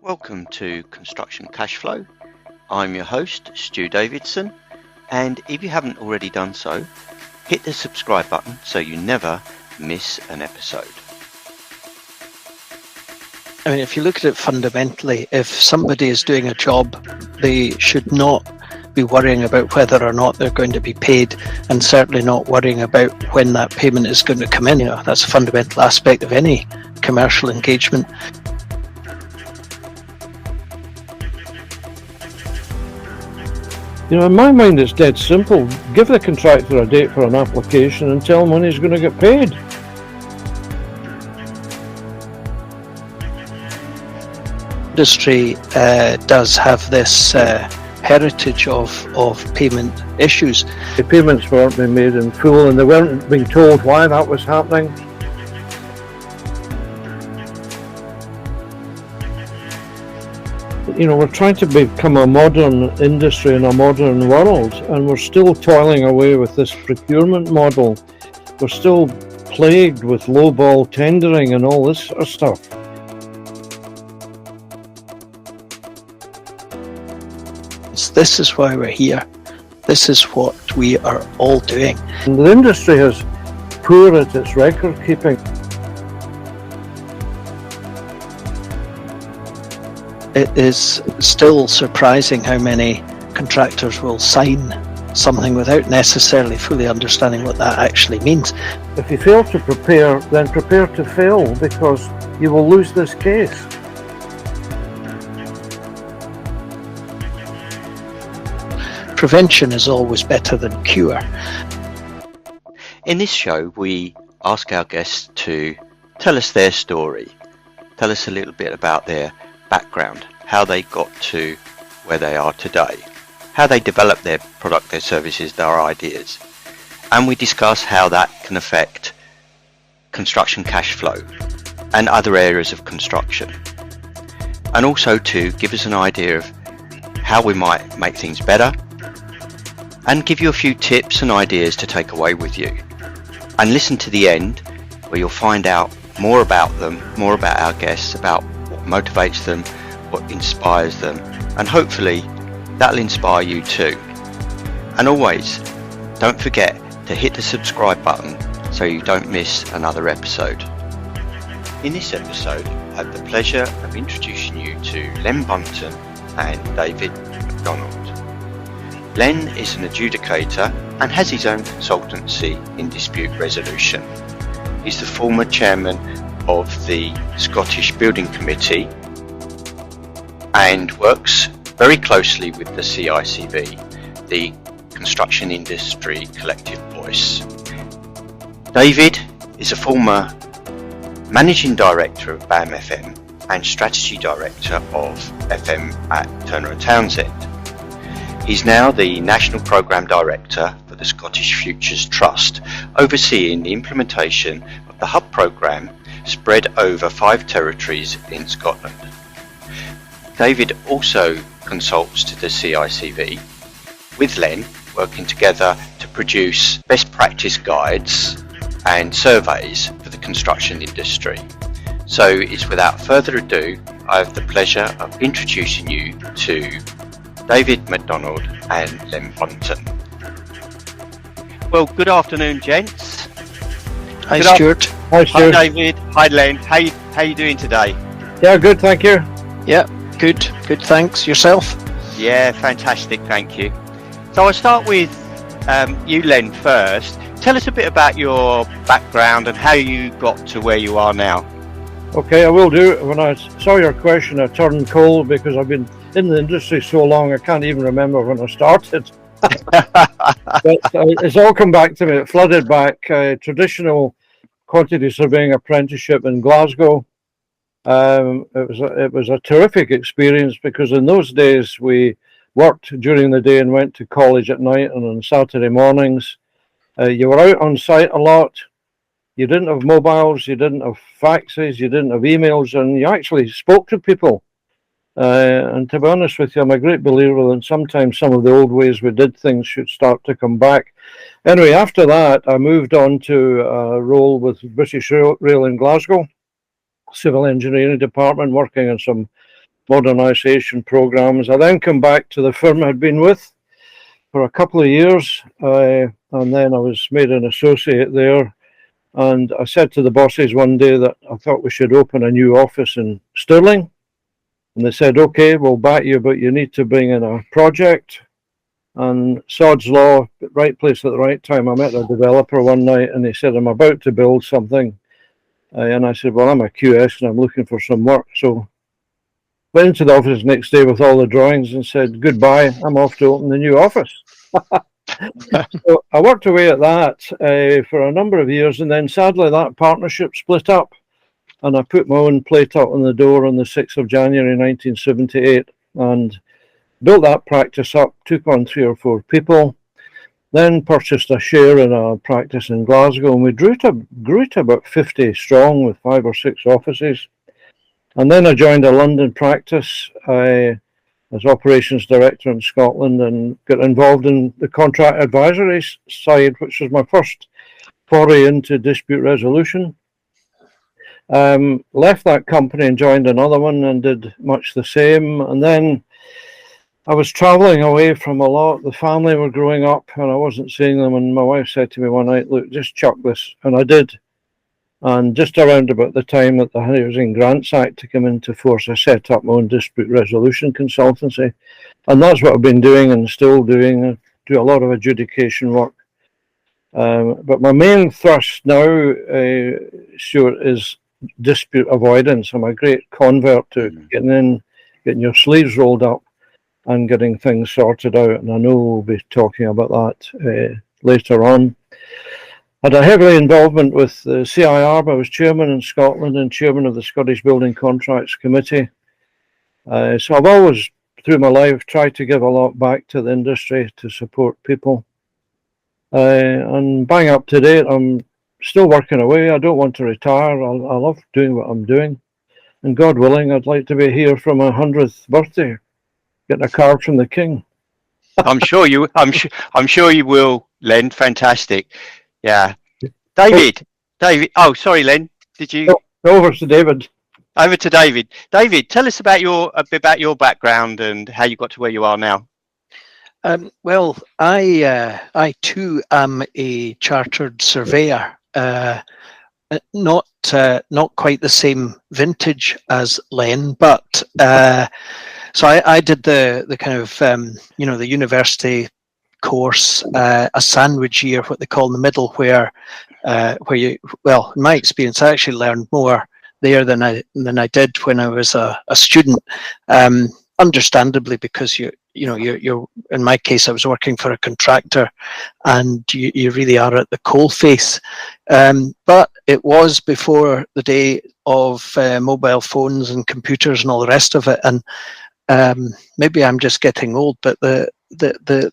Welcome to Construction Cashflow. I'm your host, Stu Davidson, and if you haven't already done so, hit the subscribe button so you never miss an episode. I mean, if you look at it fundamentally, if somebody is doing a job, they should not be worrying about whether or not they're going to be paid, and certainly not worrying about when that payment is going to come in. That's a fundamental aspect of any commercial engagement. In my mind, it's dead simple. Give the contractor a date for an application and tell him when he's going to get paid. Industry does have this heritage of payment issues. The payments weren't being made in full and they weren't being told why that was happening. We're trying to become a modern industry in a modern world, and we're still toiling away with this procurement model. We're still plagued with lowball tendering and all this sort of stuff. This is why we're here. This is what we are all doing. And the industry is poor at its record keeping. It is still surprising how many contractors will sign something without necessarily fully understanding what that actually means. If you fail to prepare, then prepare to fail, because you will lose this case. Prevention is always better than cure. In this show, we ask our guests to tell us their story, tell us a little bit about their background, how they got to where they are today, how they develop their product, their services, their ideas, and we discuss how that can affect construction cash flow and other areas of construction, and also to give us an idea of how we might make things better and give you a few tips and ideas to take away with you. And listen to the end, where you'll find out more about them, more about our guests, about what motivates them, what inspires them, and hopefully that'll inspire you too. And always, don't forget to hit the subscribe button so you don't miss another episode. In this episode, I have the pleasure of introducing you to Len Bunton and David Macdonald. Len is an adjudicator and has his own consultancy in dispute resolution. He's the former chairman of the Scottish Building Committee and works very closely with the CICV, the Construction Industry Collective Voice. David is a former managing director of BAM FM and strategy director of FM at Turner & Townsend. He's now the National Programme Director for the Scottish Futures Trust, overseeing the implementation of the HUB programme spread over 5 territories in Scotland. David also consults to the CICV, with Len working together to produce best practice guides and surveys for the construction industry. So it's without further ado, I have the pleasure of introducing you to David Macdonald and Len Bunton. Well, good afternoon, gents. Hi, Stuart. Hi, Stuart. Hi, David. Hi, Len. How you doing today? Yeah, good, thank you. Yeah, good, thanks. Yourself? Yeah, fantastic, thank you. So I'll start with you, Len, first. Tell us a bit about your background and how you got to where you are now. Okay, I will do. When I saw your question, I turned cold because I've been in the industry so long, I can't even remember when I started. But it's all come back to me. It flooded back. Traditional quantity surveying apprenticeship in Glasgow. It was a terrific experience, because in those days we worked during the day and went to college at night and on Saturday mornings. You were out on site a lot. You didn't have mobiles, you didn't have faxes, you didn't have emails, and you actually spoke to people. And to be honest with you, I'm a great believer that sometimes some of the old ways we did things should start to come back. Anyway, after that, I moved on to a role with British Rail in Glasgow, civil engineering department, working on some modernisation programmes. I then come back to the firm I'd been with for a couple of years, and then I was made an associate there. And I said to the bosses one day that I thought we should open a new office in Stirling. And they said, okay, we'll back you, but you need to bring in a project. And sod's law, right place at the right time. I met a developer one night and he said, I'm about to build something. And I said, well, I'm a QS and I'm looking for some work. So went into the office next day with all the drawings and said, goodbye, I'm off to open the new office. So I worked away at that for a number of years, and then sadly that partnership split up, and I put my own plate up on the door on the 6th of January 1978 and built that practice up, took on 3 or 4 people, then purchased a share in a practice in Glasgow, and we grew to about 50 strong with 5 or 6 offices. And then I joined a London practice as operations director in Scotland and got involved in the contract advisory side, which was my first foray into dispute resolution. Left that company and joined another one and did much the same. And then I was travelling away from a lot. The family were growing up and I wasn't seeing them. And my wife said to me one night, look, just chuck this. And I did. And just around about the time that the Housing Grants Act to come into force, I set up my own dispute resolution consultancy. And that's what I've been doing and still doing. I do a lot of adjudication work. But my main thrust now, Stuart, is dispute avoidance. I'm a great convert to getting in, getting your sleeves rolled up and getting things sorted out. And I know we'll be talking about that later on. Had a heavy involvement with the CIR. I was chairman in Scotland and chairman of the Scottish Building Contracts Committee. So I've always, through my life, tried to give a lot back to the industry to support people. And bang up to date, I'm still working away. I don't want to retire. I love doing what I'm doing. And God willing, I'd like to be here for my 100th birthday, getting a card from the King. I'm sure you will, Len. Fantastic. Yeah. David. Oh, sorry, Len. Did you? No, over to David. Over to David. David, tell us about a bit about your background and how you got to where you are now. Well, I too am a chartered surveyor. Not quite the same vintage as Len, but so I did the kind of the university course, a sandwich year, what they call in the middle, where you, well, in my experience, I actually learned more there than I did when I was a student. Understandably, because you're in my case, I was working for a contractor, and you really are at the coalface. But it was before the day of mobile phones and computers and all the rest of it, and maybe I'm just getting old, but the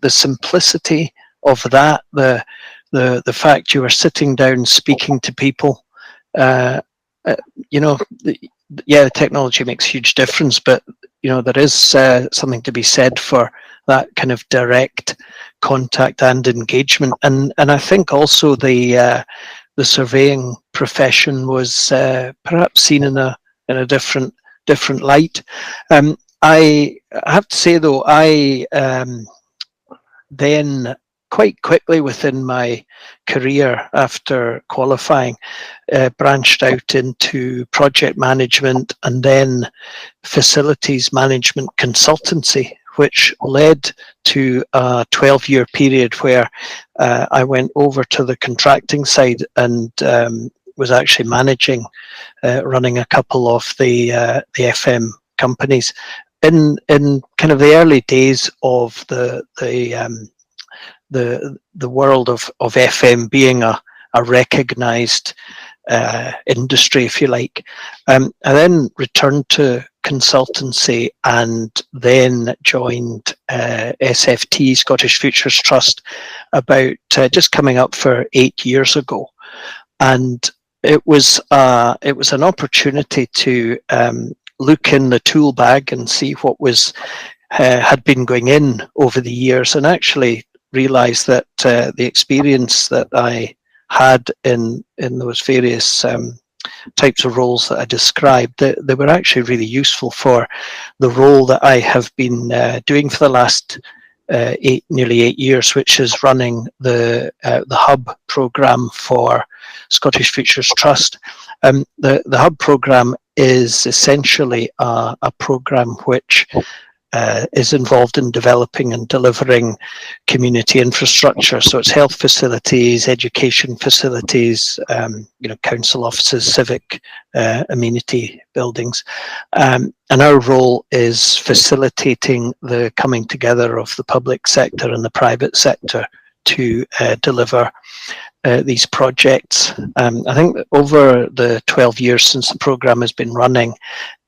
simplicity of that, the fact you are sitting down speaking to people, the technology makes a huge difference, but there is something to be said for that kind of direct contact and engagement, and I think also the surveying profession was perhaps seen in a different light. I have to say though, I then quite quickly within my career after qualifying branched out into project management and then facilities management consultancy, which led to a 12-year period where I went over to the contracting side and was actually managing, running a couple of the FM companies in kind of the early days of the world of FM being a recognized industry, if you like. I then returned to consultancy and then joined SFT, Scottish Futures Trust, about just coming up for 8 years ago. And it was an opportunity to look in the tool bag and see what was had been going in over the years, and actually realize that the experience that I had in those various types of roles that I described, they were actually really useful for the role that I have been doing for the last nearly 8 years, which is running the Hub programme for Scottish Futures Trust. The Hub programme is essentially a programme which is involved in developing and delivering community infrastructure. So it's health facilities, education facilities, council offices, civic amenity buildings. And our role is facilitating the coming together of the public sector and the private sector to deliver these projects. I think that over the 12 years since the programme has been running,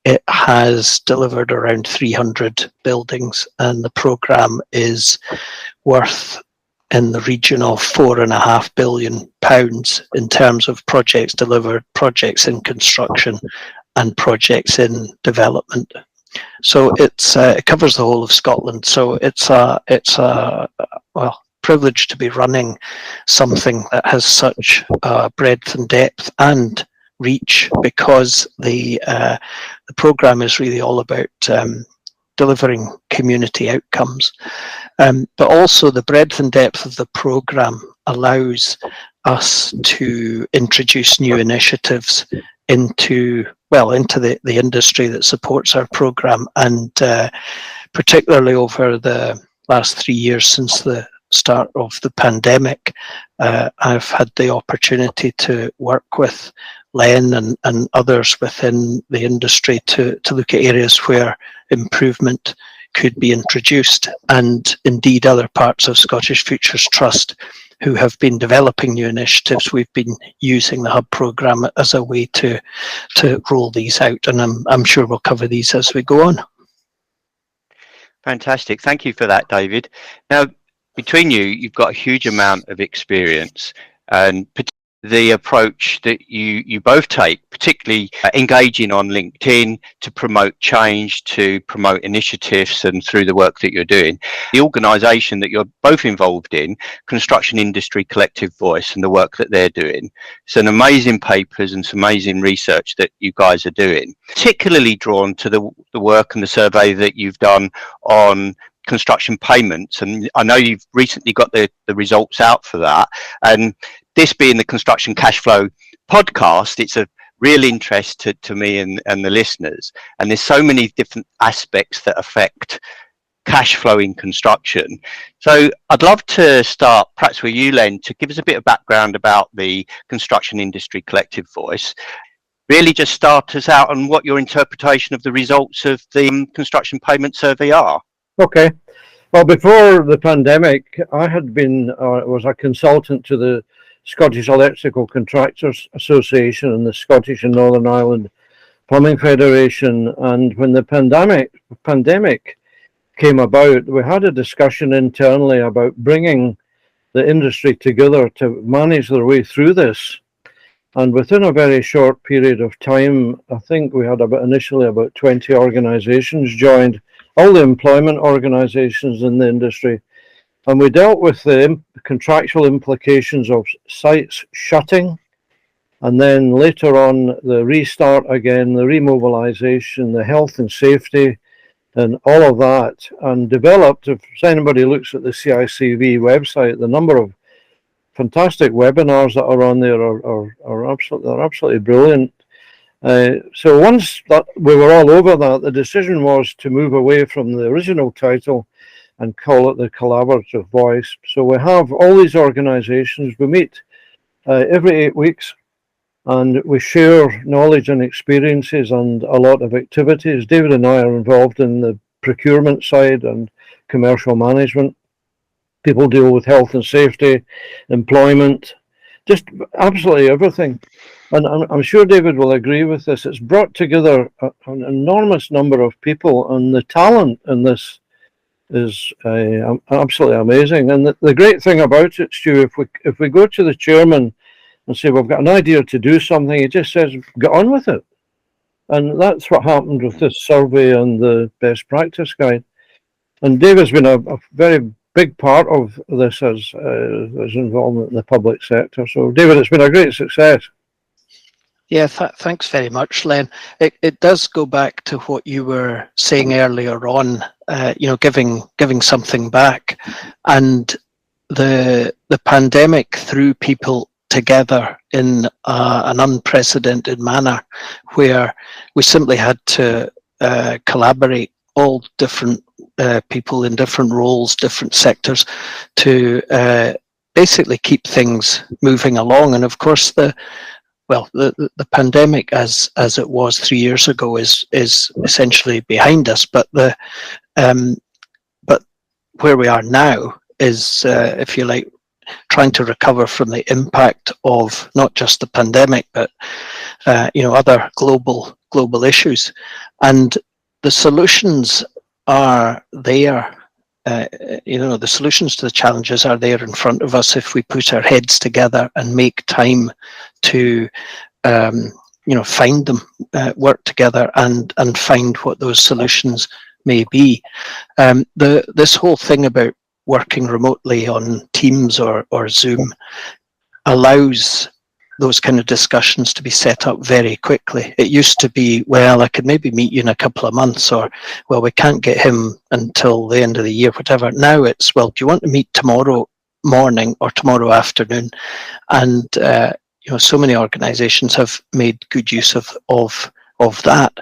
it has delivered around 300 buildings, and the programme is worth in the region of £4.5 billion in terms of projects delivered, projects in construction, and projects in development. So it covers the whole of Scotland. So it's a privilege to be running something that has such breadth and depth and reach, because the programme is really all about delivering community outcomes. But also the breadth and depth of the programme allows us to introduce new initiatives into the industry that supports our programme, and particularly over the last 3 years since the start of the pandemic, I've had the opportunity to work with Len and others within the industry to look at areas where improvement could be introduced, and indeed other parts of Scottish Futures Trust who have been developing new initiatives. We've been using the Hub programme as a way to roll these out, and I'm sure we'll cover these as we go on. Fantastic. Thank you for that, David. Now, between you, you've got a huge amount of experience, and the approach that you both take, particularly engaging on LinkedIn to promote change, to promote initiatives, and through the work that you're doing. The organisation that you're both involved in, Construction Industry Collective Voice, and the work that they're doing. Some amazing papers and some amazing research that you guys are doing. Particularly drawn to the work and the survey that you've done on construction payments, and I know you've recently got the results out for that, and this being the Construction Cashflow podcast, it's a real interest to me and the listeners, and there's so many different aspects that affect cash flow in construction. So I'd love to start perhaps with you, Len, to give us a bit of background about the Construction Industry Collective Voice. Really just start us out on what your interpretation of the results of the construction payment survey are. Okay. Well, before the pandemic, I had been was a consultant to the Scottish Electrical Contractors Association and the Scottish and Northern Ireland Plumbing Federation. And when the pandemic came about, we had a discussion internally about bringing the industry together to manage their way through this. And within a very short period of time, I think we had initially about 20 organisations joined, all the employment organisations in the industry. And we dealt with the contractual implications of sites shutting, and then later on the restart again, the remobilisation, the health and safety, and all of that, and developed, if anybody looks at the CICV website, the number of fantastic webinars that are on there are absolutely brilliant. So once that we were all over that, the decision was to move away from the original title and call it the Collaborative Voice. So we have all these organisations. We meet every 8 weeks, and we share knowledge and experiences and a lot of activities. David and I are involved in the procurement side and commercial management. People deal with health and safety, employment, just absolutely everything. And I'm sure David will agree with this. It's brought together an enormous number of people, and the talent in this is absolutely amazing. And the great thing about it, Stu, if we go to the chairman and say, we've got an idea to do something, he just says, get on with it. And that's what happened with this survey and the best practice guide. And David's been a very big part of this as involvement in the public sector. So, David, it's been a great success. Yeah, thanks very much, Len. It does go back to what you were saying earlier on, giving something back. And the pandemic threw people together in an unprecedented manner, where we simply had to collaborate, all different people in different roles, different sectors, to basically keep things moving along. And of course, the pandemic, as it was 3 years ago, is essentially behind us. But but where we are now is, if you like, trying to recover from the impact of not just the pandemic, but other global issues. And the solutions are there. The solutions to the challenges are there in front of us if we put our heads together and make time to find them, work together and find what those solutions may be. This whole thing about working remotely on Teams or Zoom allows those kind of discussions to be set up very quickly. It used to be, well, I could maybe meet you in a couple of months, or, well, we can't get him until the end of the year, whatever. Now it's, well, do you want to meet tomorrow morning or tomorrow afternoon? And so many organizations have made good use of that,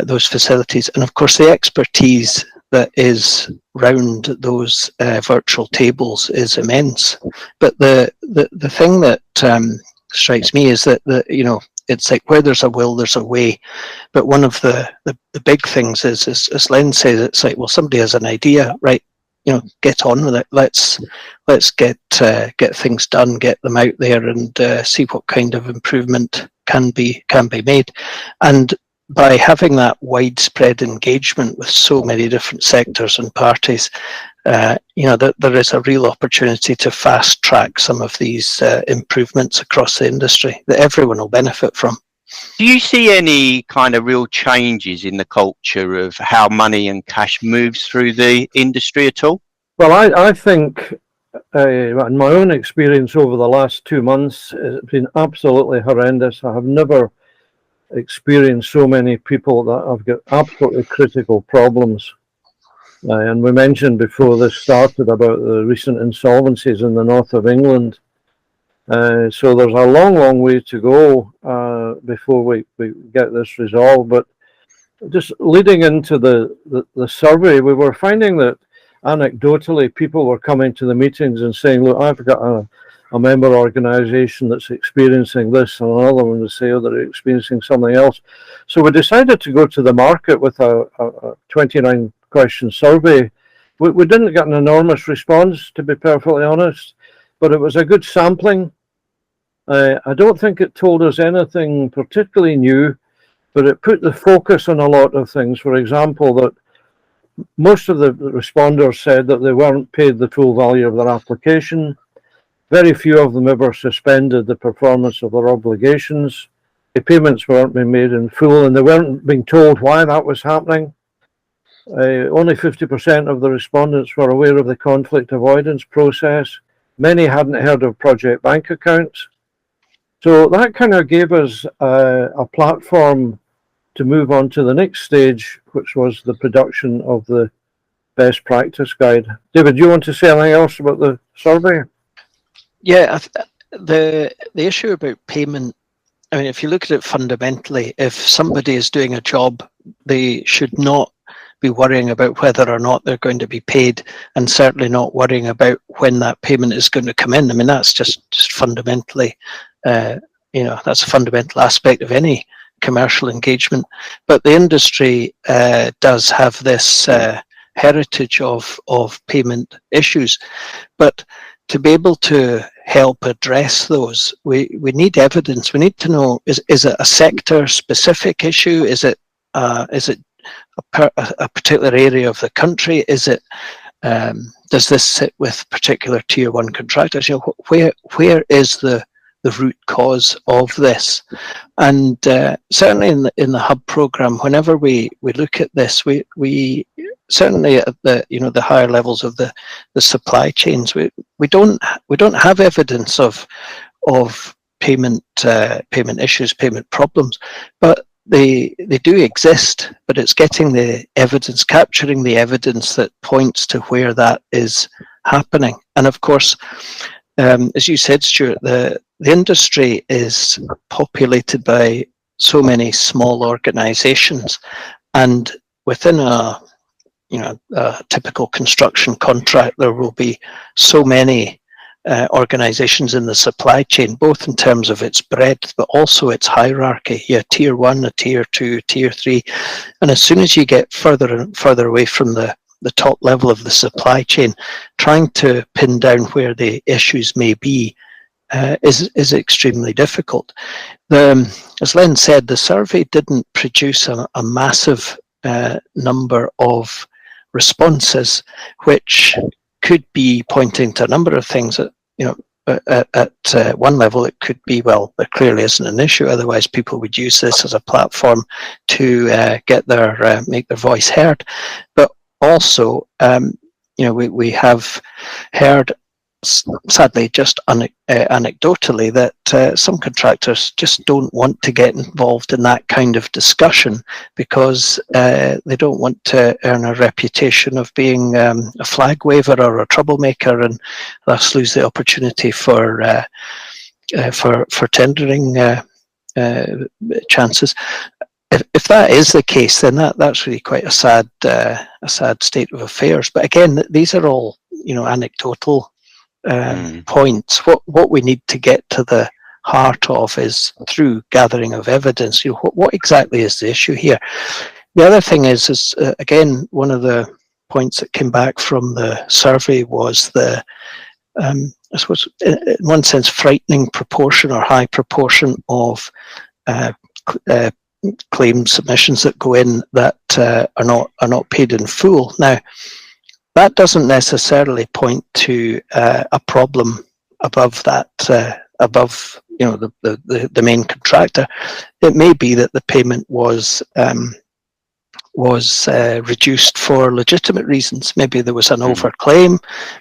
those facilities. And of course, the expertise that is round those virtual tables is immense. But the thing that strikes me is that it's like, where there's a will, there's a way. But one of the big things is, as Len says, it's like, well, somebody has an idea, right? Get on with it. Let's get things done, get them out there, and see what kind of improvement can be made. And by having that widespread engagement with so many different sectors and parties, there is a real opportunity to fast track some of these improvements across the industry that everyone will benefit from. Do you see any kind of real changes in the culture of how money and cash moves through the industry at all? Well, I think in my own experience over the last 2 months, it's been absolutely horrendous. I have never experienced so many people that have got absolutely critical problems. And we mentioned before this started about the recent insolvencies in the north of England. So there's a long way to go before we get this resolved. But just leading into the survey, we were finding that anecdotally people were coming to the meetings and saying, look, I've got a member organisation that's experiencing this, and another one would say, oh, they're experiencing something else. So we decided to go to the market with a 29-question survey. We didn't get an enormous response, to be perfectly honest, but it was a good sampling. I don't think it told us anything particularly new, but it put the focus on a lot of things. For example, that most of the responders said that they weren't paid the full value of their application. Very few of them ever suspended the performance of their obligations. The payments weren't being made in full, and they weren't being told why that was happening. Only 50% of the respondents were aware of the conflict avoidance process. Many hadn't heard of project bank accounts. So that kind of gave us a platform to move on to the next stage, which was the production of the best practice guide. David, do you want to say anything else about the survey? Yeah, the issue about payment, I mean, if you look at it fundamentally, if somebody is doing a job, they should not be worrying about whether or not they're going to be paid, and certainly not worrying about when that payment is going to come in. I mean, that's just fundamentally, that's a fundamental aspect of any commercial engagement. But the industry does have this heritage of payment issues. But to be able to help address those, we need evidence. We need to know, is it a sector specific issue? Is it a particular area of the country? Is it does this sit with particular tier 1 contractors? Where is the root cause of this? And certainly in the hub program, whenever we look at this, we certainly at the higher levels of the supply chains, we don't have evidence of payment issues, payment problems, but they do exist. But it's getting the evidence, capturing the evidence that points to where that is happening. And of course, as you said, Stuart, the industry is populated by so many small organisations, and within a typical construction contract, there will be so many organisations in the supply chain, both in terms of its breadth, but also its hierarchy. You have tier 1, a tier 2, tier 3, and as soon as you get further and further away from the top level of the supply chain, trying to pin down where the issues may be is extremely difficult. As Len said, the survey didn't produce a massive number of responses, which could be pointing to a number of things. At one level, it could be, well, there clearly isn't an issue. Otherwise, people would use this as a platform to get make their voice heard. But also, we have heard, sadly, just anecdotally, that some contractors just don't want to get involved in that kind of discussion because they don't want to earn a reputation of being a flag waver or a troublemaker, and thus lose the opportunity for tendering chances. If that is the case, then that's really quite a sad state of affairs. But again, these are all anecdotal points. What we need to get to the heart of is through gathering of evidence. What exactly is the issue here? The other thing is again, one of the points that came back from the survey was the I suppose in one sense frightening proportion or high proportion of claim submissions that go in that are not paid in full. Now, that doesn't necessarily point to a problem above that, above the main contractor. It may be that the payment was reduced for legitimate reasons. Maybe there was an overclaim.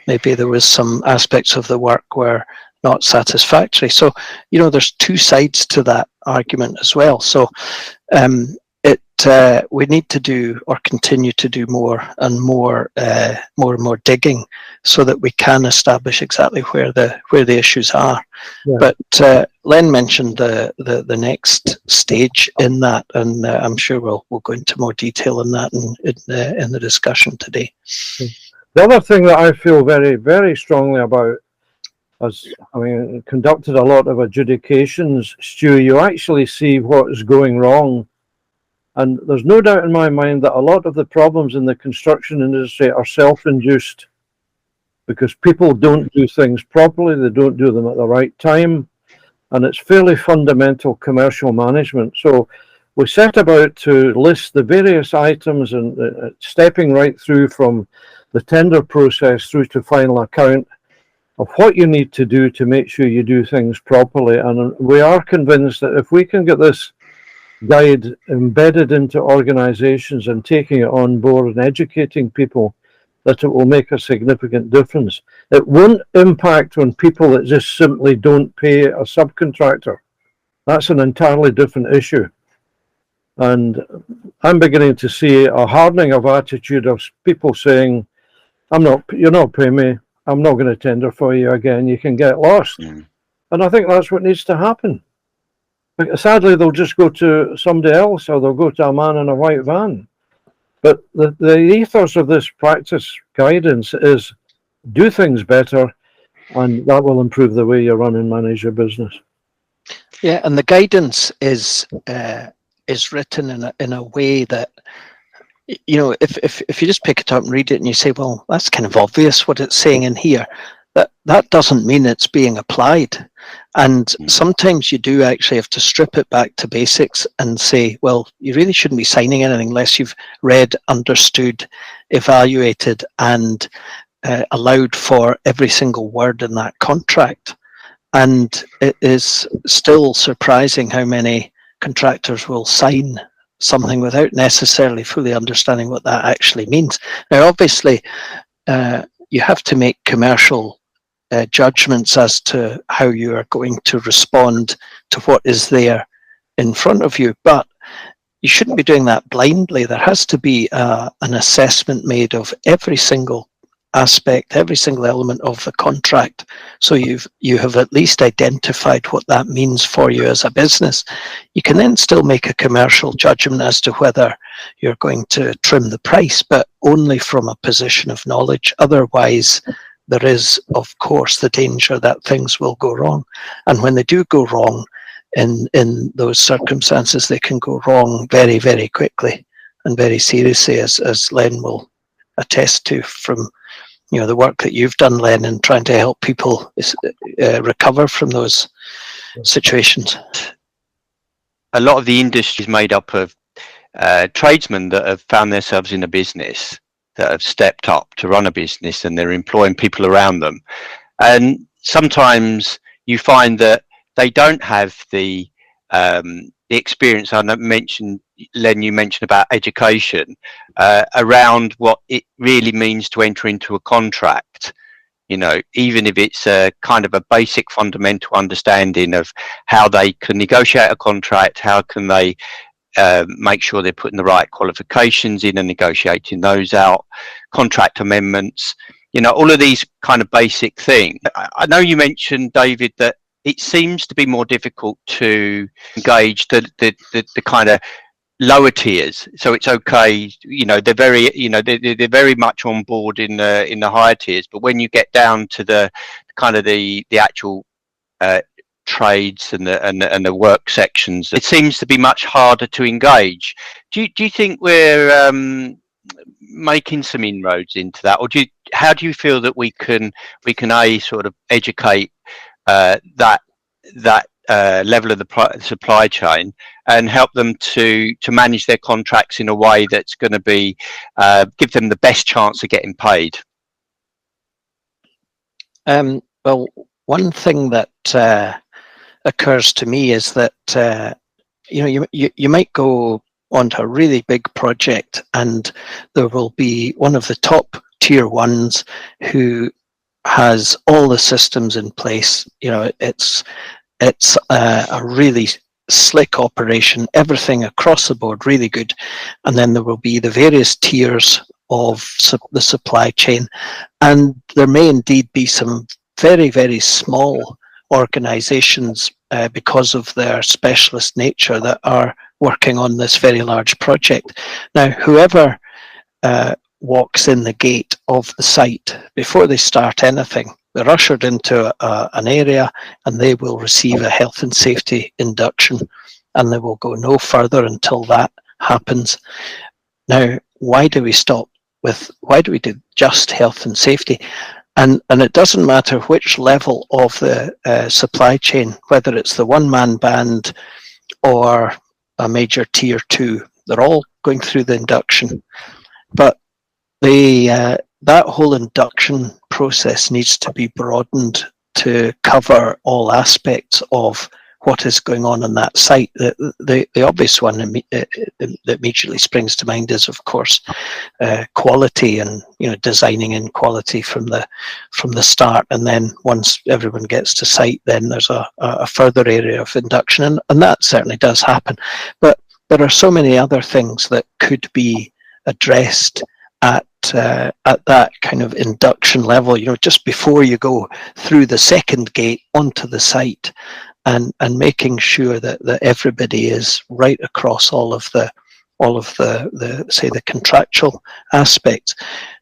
Maybe there was some aspects of the work were not satisfactory. So there's two sides to that argument as well. So we need to do or continue to do more and more digging so that we can establish exactly where the issues are. Yeah. But Len mentioned the next stage in that, and I'm sure we'll go into more detail on that in the discussion today. The other thing that I feel very, very strongly about, conducted a lot of adjudications, Stu, you actually see what is going wrong. And there's no doubt in my mind that a lot of the problems in the construction industry are self-induced because people don't do things properly, they don't do them at the right time, and it's fairly fundamental commercial management. So we set about to list the various items and stepping right through from the tender process through to final account of what you need to do to make sure you do things properly. And we are convinced that if we can get this guide embedded into organizations and taking it on board and educating people, that it will make a significant difference. It won't impact on people that just simply don't pay a subcontractor. That's an entirely different issue. And I'm beginning to see a hardening of attitude of people saying, you're not paying me, I'm not going to tender for you again, you can get lost. And I think that's what needs to happen. But sadly, they'll just go to somebody else, or they'll go to a man in a white van. But the ethos of this practice guidance is do things better, and that will improve the way you run and manage your business. Yeah, and the guidance is written in a way that, if you just pick it up and read it and you say, well, that's kind of obvious what it's saying in here, that doesn't mean it's being applied. And sometimes you do actually have to strip it back to basics and say, well, you really shouldn't be signing anything unless you've read, understood, evaluated, and allowed for every single word in that contract. And it is still surprising how many contractors will sign something without necessarily fully understanding what that actually means. Now, obviously, you have to make commercial judgments as to how you are going to respond to what is there in front of you. But you shouldn't be doing that blindly. There has to be an assessment made of every single aspect, every single element of the contract. So you have at least identified what that means for you as a business. You can then still make a commercial judgment as to whether you're going to trim the price, but only from a position of knowledge. Otherwise, there is, of course, the danger that things will go wrong. And when they do go wrong, in those circumstances, they can go wrong very, very quickly and very seriously, as Len will attest to from the work that you've done, Len, in trying to help people recover from those situations. A lot of the industry is made up of tradesmen that have found themselves in a business, that have stepped up to run a business, and they're employing people around them. And sometimes you find that they don't have the experience. I mentioned, Len, you mentioned about education around what it really means to enter into a contract. Even if it's a kind of a basic fundamental understanding of how they can negotiate a contract, how can they make sure they're putting the right qualifications in and negotiating those out, contract amendments, all of these kind of basic things. I know you mentioned, David, that it seems to be more difficult to engage the kind of lower tiers. So it's okay, they're very, they're very much on board in the higher tiers. But when you get down to the kind of the actual trades and the work sections, it seems to be much harder to engage. Do you think we're making some inroads into that, or how do you feel that we can sort of educate that level of the supply chain and help them to manage their contracts in a way that's going to be give them the best chance of getting paid? Well, one thing that occurs to me is that you might go onto a really big project, and there will be one of the top tier ones who has all the systems in place. It's a really slick operation, everything across the board really good. And then there will be the various tiers of the supply chain, and there may indeed be some very, very small organizations because of their specialist nature that are working on this very large project. Now, whoever walks in the gate of the site, before they start anything, they're ushered into an area, and they will receive a health and safety induction, and they will go no further until that happens. Now, why do we do just health and safety? And it doesn't matter which level of the supply chain, whether it's the one-man band or a major tier 2, they're all going through the induction. But that whole induction process needs to be broadened to cover all aspects of what is going on that site. The obvious one that immediately springs to mind is, of course, quality, and designing in quality from the start. And then once everyone gets to site, then there's a further area of induction, and that certainly does happen. But there are so many other things that could be addressed at that kind of induction level, just before you go through the second gate onto the site, and making sure that everybody is right across all of the say the contractual aspects.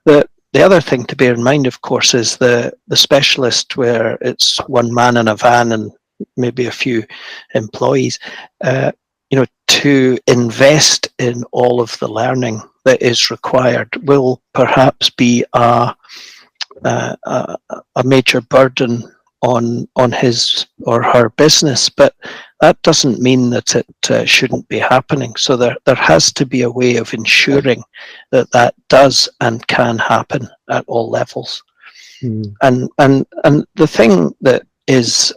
The other thing to bear in mind, of course, is the specialist, where it's one man in a van and maybe a few employees. To invest in all of the learning that is required will perhaps be a major burden on his or her business, but that doesn't mean that it shouldn't be happening. So there has to be a way of ensuring that does and can happen at all levels. And the thing that is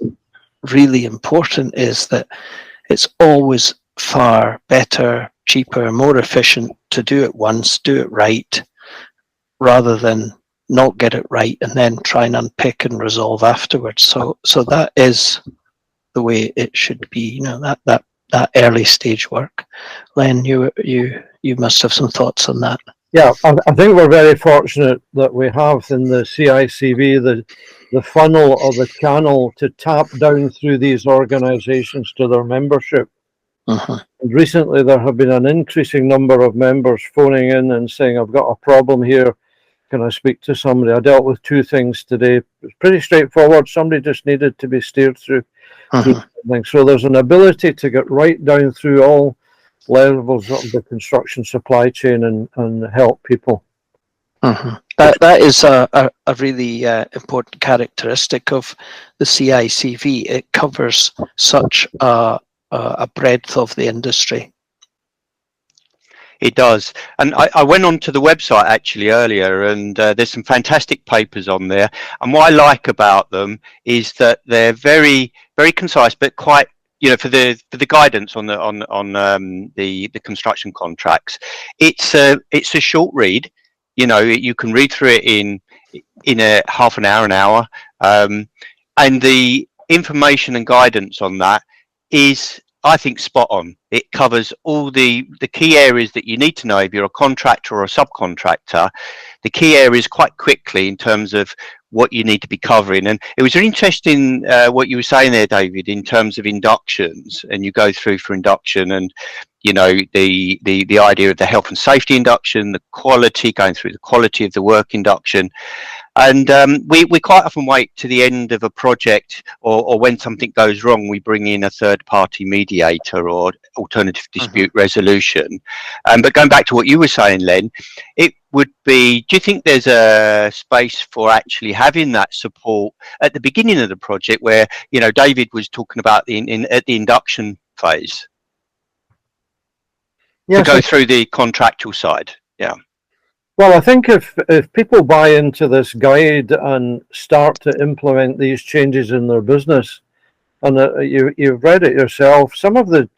really important is that it's always far better, cheaper, more efficient to do it once, do it right, rather than not get it right, and then try and unpick and resolve afterwards. So that is the way it should be. You know, that early stage work. Len, you must have some thoughts on that. Yeah, I think we're very fortunate that we have in the CICV the funnel or the channel to tap down through these organisations to their membership. Uh-huh. And recently there have been an increasing number of members phoning in and saying, I've got a problem here. Can I speak to somebody? I dealt with 2 things today. It's pretty straightforward. Somebody just needed to be steered through. So there's an ability to get right down through all levels of the construction supply chain and help people. That is a really important characteristic of the CICV. It covers such a breadth of the industry. It does. And I went onto the website actually earlier, and there's some fantastic papers on there. And what I like about them is that they're very, very concise, but quite, you know, for the guidance on the construction contracts. It's a short read. You know, you can read through it in a half an hour, and the information and guidance on that is, I think, spot on. It covers all the key areas that you need to know if you're a contractor or a subcontractor. The key areas quite quickly in terms of what you need to be covering. And it was really interesting what you were saying there, David, in terms of inductions. And you go through for induction, and you know, the idea of the health and safety induction, the quality, going through the quality of the work induction. And we quite often wait to the end of a project, or when something goes wrong, we bring in a third-party mediator or alternative dispute resolution. But going back to what you were saying, Len, it would be, do you think there's a space for actually having that support at the beginning of the project, where, you know, David was talking about at the induction phase? Yes, to go through the contractual side. Yeah. Well, I think if people buy into this guide and start to implement these changes in their business, and you've read it yourself, some of the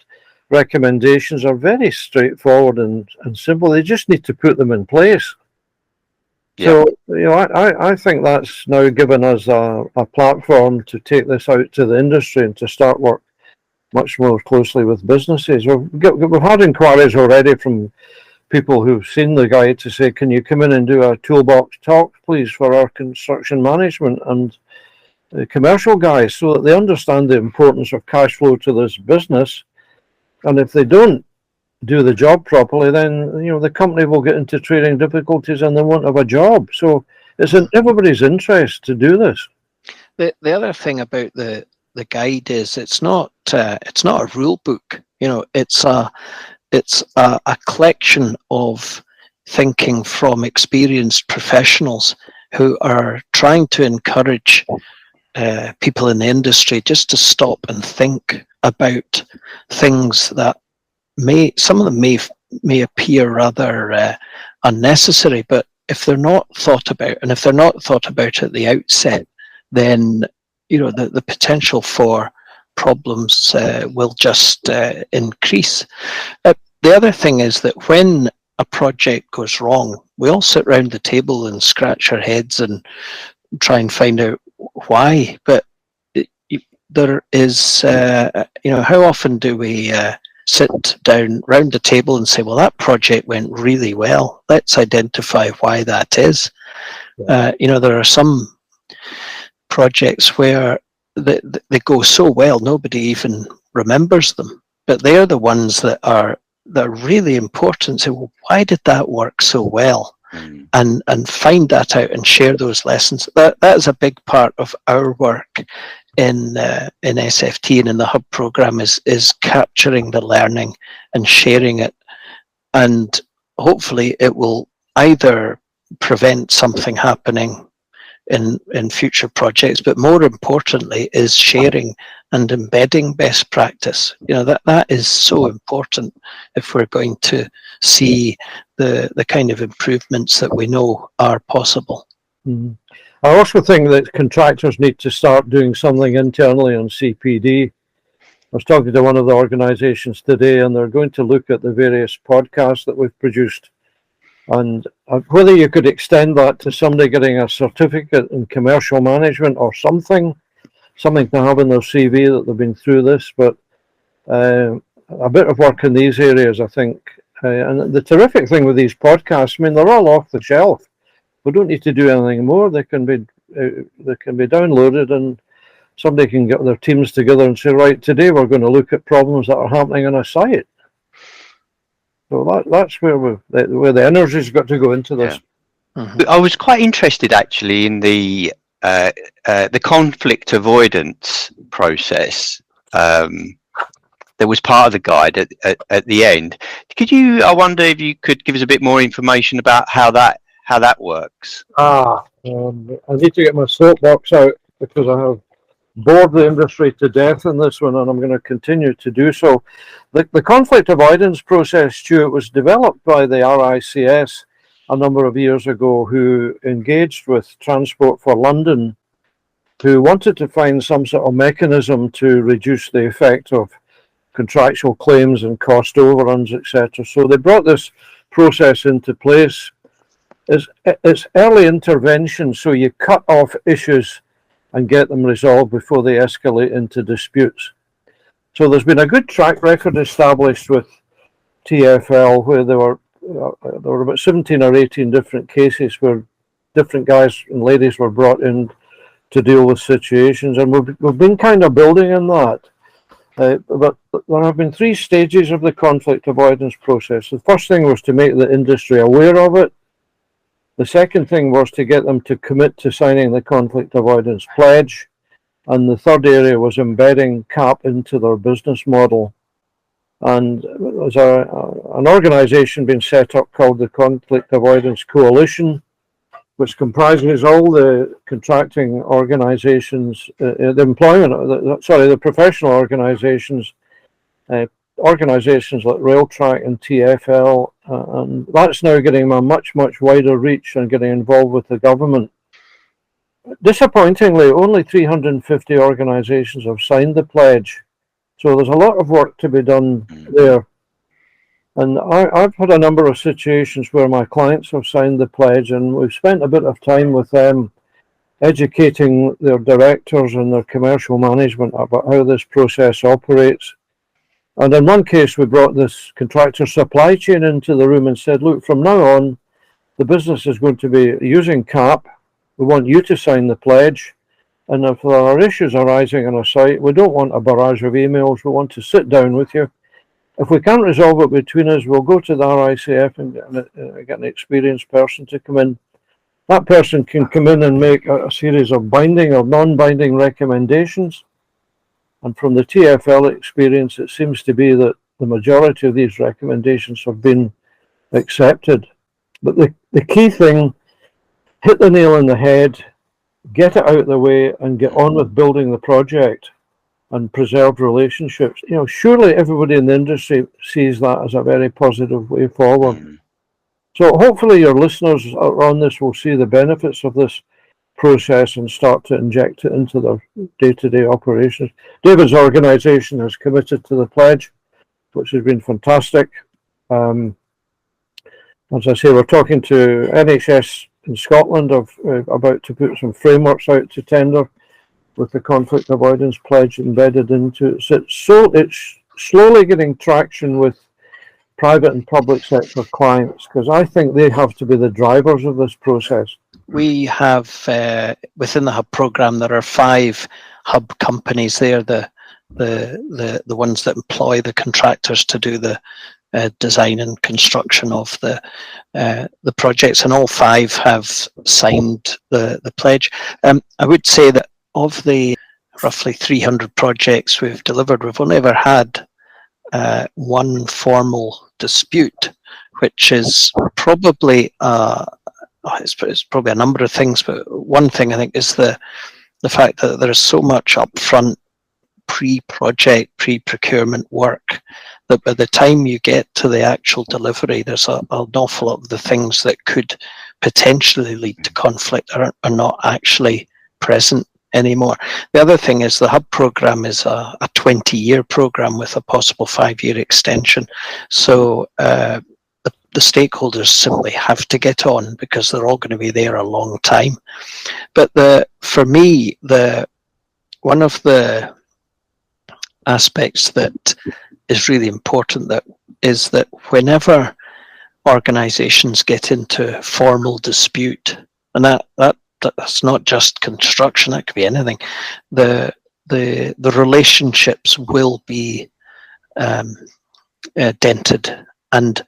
recommendations are very straightforward and simple. They just need to put them in place. Yeah. So, you know, I think that's now given us a platform to take this out to the industry and to start work much more closely with businesses. We've had inquiries already from people who've seen the guide to say, can you come in and do a toolbox talk, please, for our construction management and commercial guys, so that they understand the importance of cash flow to this business. And if they don't do the job properly, then, you know, the company will get into trading difficulties and they won't have a job. So it's in everybody's interest to do this. The other thing about the guide is it's not a rule book. You know, it's a collection of thinking from experienced professionals who are trying to encourage people in the industry just to stop and think about things that some of them may appear rather unnecessary, but if they're not thought about, and if they're not thought about at the outset, then, you know, the potential for problems will just increase. The other thing is that when a project goes wrong, we all sit around the table and scratch our heads and try and find out why. But there is, you know, how often do we sit down round the table and say, well, that project went really well. Let's identify why that is. You know, there are some projects where they go so well, nobody even remembers them. But they're the ones that are really important. Say, well, why did that work so well? And find that out and share those lessons. That is a big part of our work in SFT and in the Hub program is capturing the learning and sharing it, and hopefully it will either prevent something happening in future projects, but more importantly is sharing and embedding best practice. You know, that is so important if we're going to see the kind of improvements that we know are possible. Mm-hmm. I also think that contractors need to start doing something internally on CPD. I was talking to one of the organisations today, and they're going to look at the various podcasts that we've produced And whether you could extend that to somebody getting a certificate in commercial management or something to have in their CV that they've been through this, but a bit of work in these areas, I think. And the terrific thing with these podcasts, I mean, they're all off the shelf. We don't need to do anything more. They can be downloaded, and somebody can get their teams together and say, right, today we're going to look at problems that are happening on a site. So that's where the energy's got to go into this. Yeah. Mm-hmm. I was quite interested actually in the conflict avoidance process. That was part of the guide at the end. I wonder if you could give us a bit more information about how that works. I need to get my soapbox out because I have bored the industry to death in this one, and I'm going to continue to do so. The conflict avoidance process, Stuart, was developed by the RICS a number of years ago, who engaged with Transport for London, who wanted to find some sort of mechanism to reduce the effect of contractual claims and cost overruns, etc. So they brought this process into place. It's early intervention, so you cut off issues and get them resolved before they escalate into disputes. So there's been a good track record established with TfL, where there were about 17 or 18 different cases where different guys and ladies were brought in to deal with situations, and we've been kind of building on that. But there have been 3 stages of the conflict avoidance process. The first thing was to make the industry aware of it. The second thing was to get them to commit to signing the conflict avoidance pledge. And the third area was embedding CAP into their business model. And there's an organisation being set up called the Conflict Avoidance Coalition, which comprises all the contracting organisations, the professional organisations, organisations like Railtrack and TfL, and that's now getting a much wider reach and getting involved with the government. Disappointingly, only 350 organisations have signed the pledge, so there's a lot of work to be done there. And I've had a number of situations where my clients have signed the pledge, and we've spent a bit of time with them educating their directors and their commercial management about how this process operates. And in one case, we brought this contractor supply chain into the room and said, look, from now on, the business is going to be using CAP. We want you to sign the pledge. And if there are issues arising on a site, we don't want a barrage of emails. We want to sit down with you. If we can't resolve it between us, we'll go to the RICF and get an experienced person to come in. That person can come in and make a series of binding or non-binding recommendations. And from the TfL experience, it seems to be that the majority of these recommendations have been accepted. But the key thing, hit the nail on the head, get it out of the way, and get on with building the project and preserve relationships. Surely everybody in the industry sees that as a very positive way forward. So hopefully your listeners on this will see the benefits of this process and start to inject it into their day-to-day operations. David's organisation has committed to the pledge, which has been fantastic. As I say, we're talking to NHS in Scotland about to put some frameworks out to tender with the conflict avoidance pledge embedded into it. So it's slowly getting traction with private and public sector clients, because I think they have to be the drivers of this process. We have within the hub program, there are 5 hub companies there, the ones that employ the contractors to do the design and construction of the projects, and all 5 have signed the pledge. I would say that of the roughly 300 projects we've delivered, we've only ever had one formal dispute, which is probably it's probably a number of things, but one thing I think is the fact that there's so much upfront pre-project, pre-procurement work that by the time you get to the actual delivery, there's an awful lot of the things that could potentially lead to conflict are not actually present anymore. The other thing is the hub program is a 20-year program with a possible 5-year extension. So the the stakeholders simply have to get on because they're all going to be there a long time. But for me, one of the aspects that is really important is that whenever organizations get into formal dispute, and that's not just construction, that could be anything, the relationships will be dented. And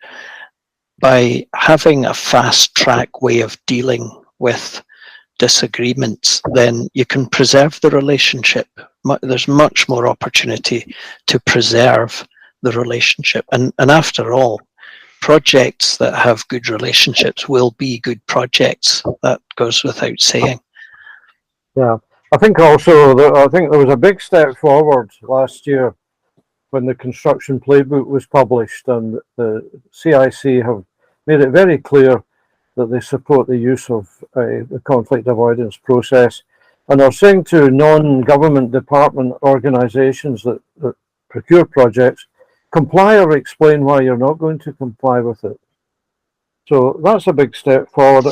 by having a fast track way of dealing with disagreements, then you can preserve the relationship. There's much more opportunity to preserve the relationship. And after all, projects that have good relationships will be good projects. That goes without saying. Yeah, I think also that there was a big step forward last year when the construction playbook was published, and the CIC have made it very clear that they support the use of the conflict avoidance process, and are saying to non-government department organisations that procure projects, comply or explain why you're not going to comply with it. So that's a big step forward.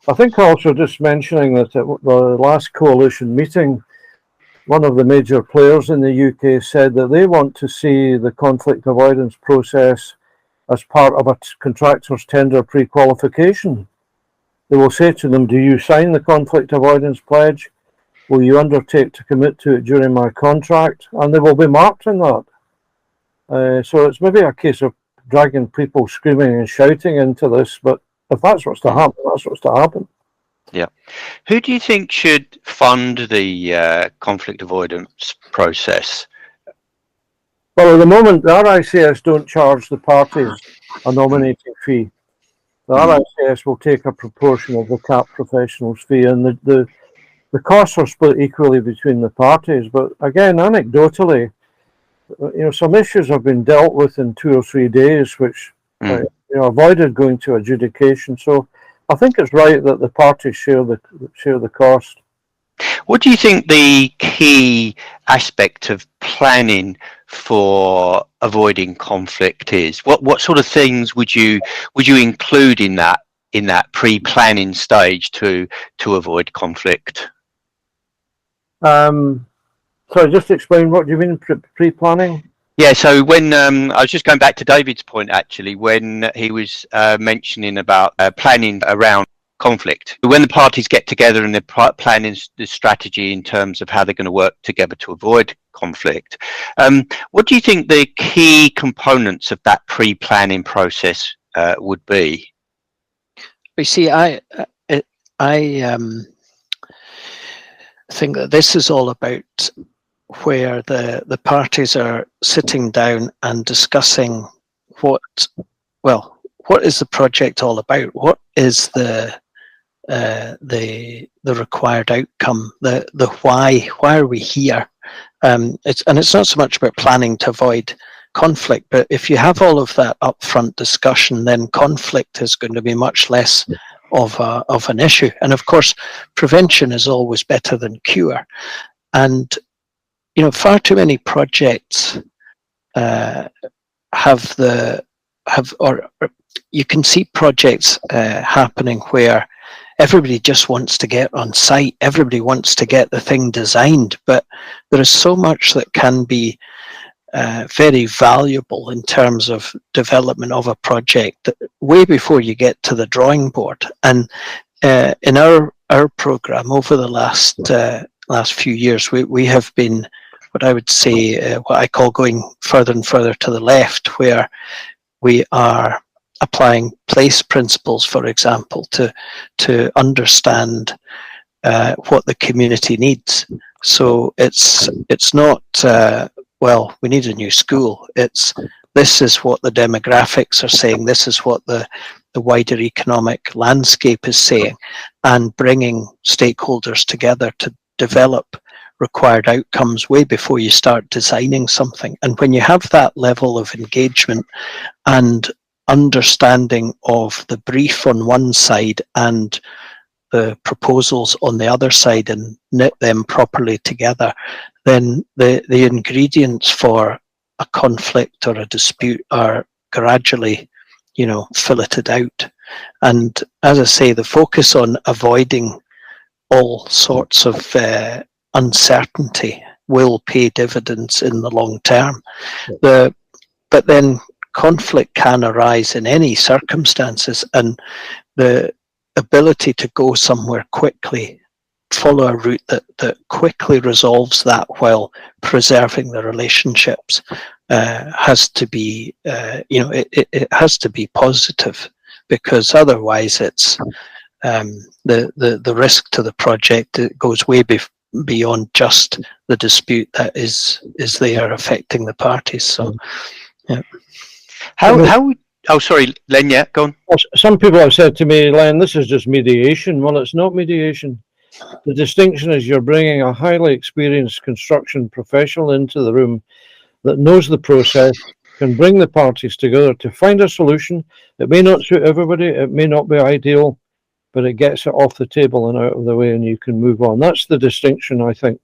I think also just mentioning that at the last coalition meeting, one of the major players in the UK said that they want to see the conflict avoidance process as part of a contractor's tender pre-qualification. They will say to them, do you sign the conflict avoidance pledge? Will you undertake to commit to it during my contract? And they will be marked in that. So it's maybe a case of dragging people screaming and shouting into this, but if that's what's to happen, that's what's to happen. Yeah. Who do you think should fund the conflict avoidance process? Well, at the moment, the RICS don't charge the parties a nominating fee. The RICS will take a proportion of the CAP professionals fee, and the costs are split equally between the parties. But again, anecdotally, some issues have been dealt with in 2 or 3 days, which avoided going to adjudication. So I think it's right that the parties share the cost. What do you think the key aspect of planning for avoiding conflict is? What sort of things would you include in that pre-planning stage to avoid conflict? So just explain, what do you mean pre-planning? Yeah, so when I was just going back to David's point, actually, when he was mentioning about planning around conflict. When the parties get together and they're planning the strategy in terms of how they're going to work together to avoid conflict, what do you think the key components of that pre-planning process would be? You see, I think that this is all about where the parties are sitting down and discussing what is the project all about? What is the required outcome? The why? Why are we here? It's not so much about planning to avoid conflict, but if you have all of that upfront discussion, then conflict is going to be much less of an issue. And of course, prevention is always better than cure. And far too many projects you can see projects happening where everybody just wants to get on site, everybody wants to get the thing designed, but there is so much that can be very valuable in terms of development of a project that way before you get to the drawing board. And in our program over the last few years, we have been what I would say, what I call going further and further to the left, where we are applying place principles, for example, to understand what the community needs. So it's not we need a new school. This is what the demographics are saying. This is what the wider economic landscape is saying, and bringing stakeholders together to develop required outcomes way before you start designing something. And when you have that level of engagement and understanding of the brief on one side and the proposals on the other side and knit them properly together, then the ingredients for a conflict or a dispute are gradually filleted out. And as I say, the focus on avoiding all sorts of uncertainty will pay dividends in the long term. But then conflict can arise in any circumstances, and the ability to go somewhere quickly, follow a route that quickly resolves that while preserving the relationships has to be, it has to be positive, because otherwise it's the risk to the project. It goes way beyond just the dispute that is there affecting the parties. So, yeah. Oh, sorry, Len. Yeah, go on. Some people have said to me, Len, this is just mediation. Well, it's not mediation. The distinction is you're bringing a highly experienced construction professional into the room that knows the process, can bring the parties together to find a solution. It may not suit everybody, it may not be ideal, but it gets it off the table and out of the way, and you can move on. That's the distinction, I think.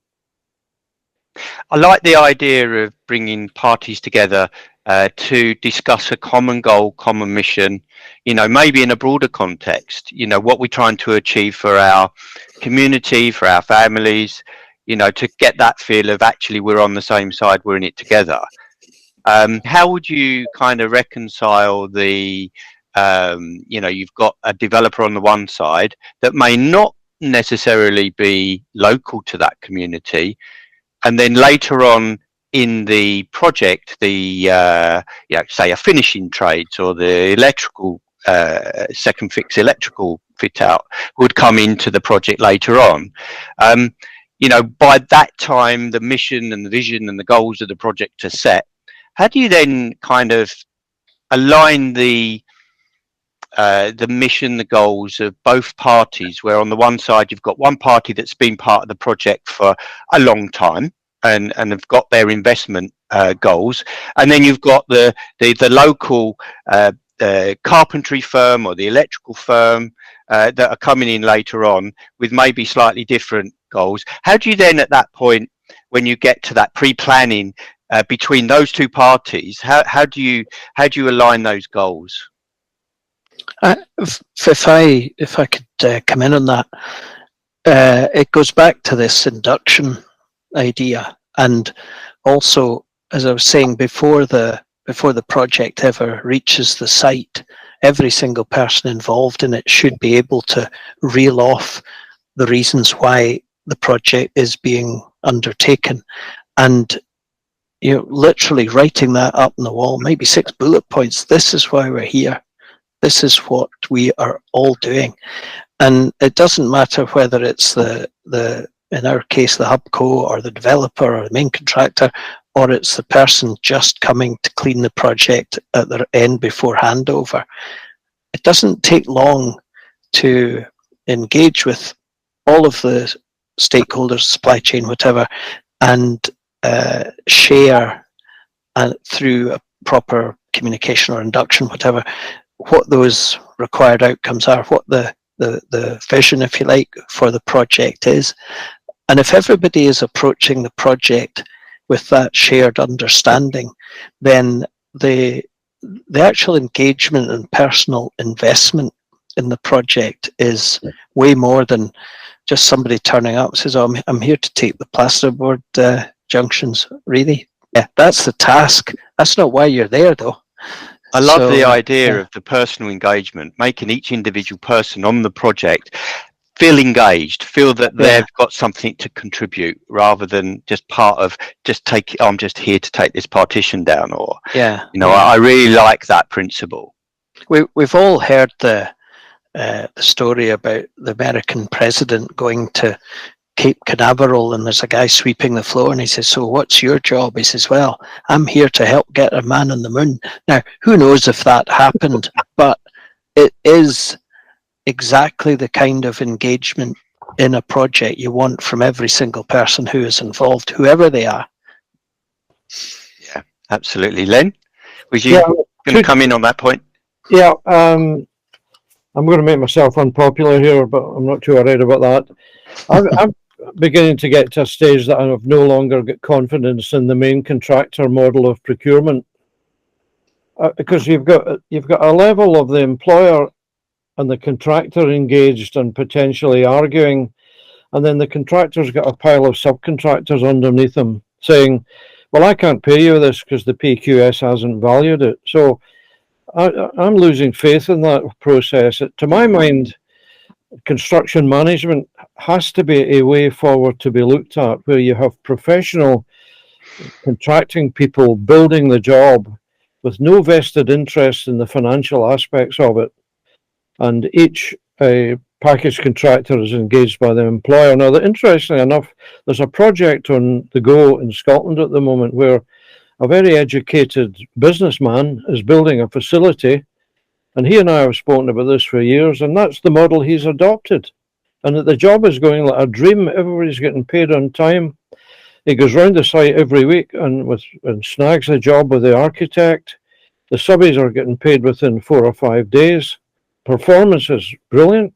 I like the idea of bringing parties together to discuss a common goal, common mission, maybe in a broader context, what we're trying to achieve for our community, for our families, to get that feel of actually we're on the same side, we're in it together. How would you kind of reconcile the, you've got a developer on the one side that may not necessarily be local to that community, and then later on in the project, the say a finishing trades or the electrical second fix electrical fit out would come into the project later on. By that time the mission and the vision and the goals of the project are set. How do you then kind of align the mission, the goals of both parties, where on the one side you've got one party that's been part of the project for a long time and have got their investment goals, and then you've got the local carpentry firm or the electrical firm that are coming in later on with maybe slightly different goals? How do you then at that point, when you get to that pre-planning between those two parties, how do you align those goals? If I could come in on that, it goes back to this induction idea, and also, as I was saying, before the project ever reaches the site, every single person involved in it should be able to reel off the reasons why the project is being undertaken, and literally writing that up on the wall, maybe 6 bullet points. This is why we're here. This is what we are all doing. And it doesn't matter whether it's the in our case, the hubco or the developer or the main contractor, or it's the person just coming to clean the project at their end before handover. It doesn't take long to engage with all of the stakeholders, supply chain, whatever, and share through a proper communication or induction, whatever, what those required outcomes are, what the vision, if you like, for the project is. And if everybody is approaching the project with that shared understanding, then the actual engagement and personal investment in the project is way more than just somebody turning up and says, "Oh, I'm here to take the plasterboard junctions." Really? Yeah, that's the task. That's not why you're there, though. I love the idea of the personal engagement, making each individual person on the project feel engaged, feel that they've got something to contribute, rather than just part of I'm just here to take this partition down, or I really like that principle. We've all heard the story about the American president going to Cape Canaveral, and there's a guy sweeping the floor, and he says, "So what's your job?" He says, "Well, I'm here to help get a man on the moon." Now, who knows if that happened, but it is exactly the kind of engagement in a project you want from every single person who is involved, whoever they are. Yeah, absolutely. Len, was you going to come in on that point? Yeah, I'm going to make myself unpopular here, but I'm not too worried about that. I'm beginning to get to a stage that I've no longer got confidence in the main contractor model of procurement. because you've got a level of the employer and the contractor engaged and potentially arguing, and then the contractor's got a pile of subcontractors underneath them saying, well, I can't pay you this because the PQS hasn't valued it. So I'm losing faith in that process. To my mind, construction management has to be a way forward to be looked at, where you have professional contracting people building the job with no vested interest in the financial aspects of it. And each package contractor is engaged by the employer. Now, interestingly enough, there's a project on the go in Scotland at the moment where a very educated businessman is building a facility, and he and I have spoken about this for years, and that's the model he's adopted. And that the job is going like a dream. Everybody's getting paid on time. He goes round the site every week and snags the job with the architect. The subbies are getting paid within 4 or 5 days. Performance is brilliant.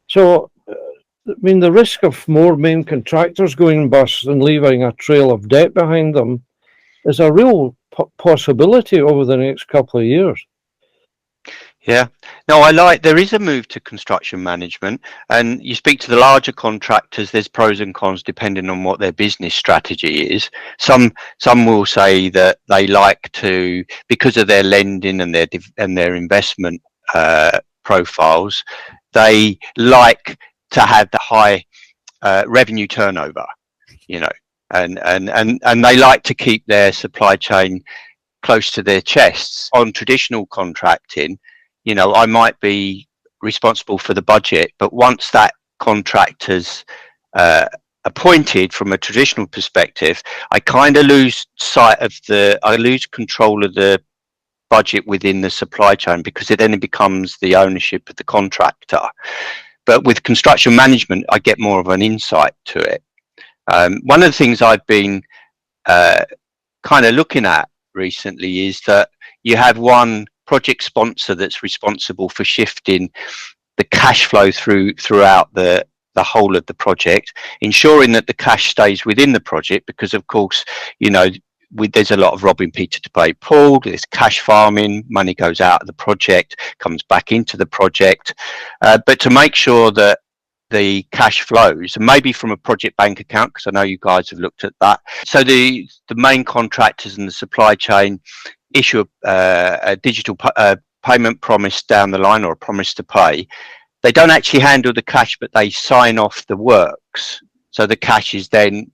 So, I mean, the risk of more main contractors going bust and leaving a trail of debt behind them is a real possibility over the next couple of years. Yeah, no, there is a move to construction management, and you speak to the larger contractors, there's pros and cons depending on what their business strategy is. Some will say that they like to, because of their lending and their investment profiles, they like to have the high revenue turnover, you know, and they like to keep their supply chain close to their chests. On traditional contracting, you know, I might be responsible for the budget, but once that contractor's appointed from a traditional perspective, I kind of lose control of the budget within the supply chain, because it then becomes the ownership of the contractor. But with construction management, I get more of an insight to it. One of the things I've been kind of looking at recently is that you have one project sponsor that's responsible for shifting the cash flow throughout the whole of the project, ensuring that the cash stays within the project, because of course, you know, there's a lot of robbing Peter to pay Paul. There's cash farming, money goes out of the project, comes back into the project, but to make sure that the cash flows, and maybe from a project bank account, because I know you guys have looked at that. So the main contractors and the supply chain issue a digital payment promise down the line, or a promise to pay. They don't actually handle the cash, but they sign off the works. So the cash is then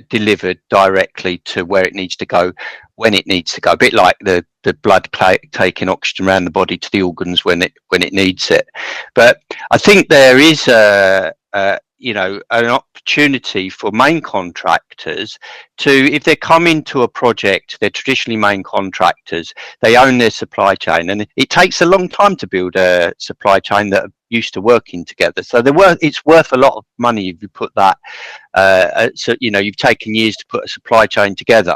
delivered directly to where it needs to go, when it needs to go. A bit like the blood taking oxygen around the body to the organs when it needs it. But I think there is you know, an opportunity for main contractors to, if they're coming to a project, they're traditionally main contractors, they own their supply chain, and it takes a long time to build a supply chain that are used to working together. So it's worth a lot of money if you put that, so, you know, you've taken years to put a supply chain together.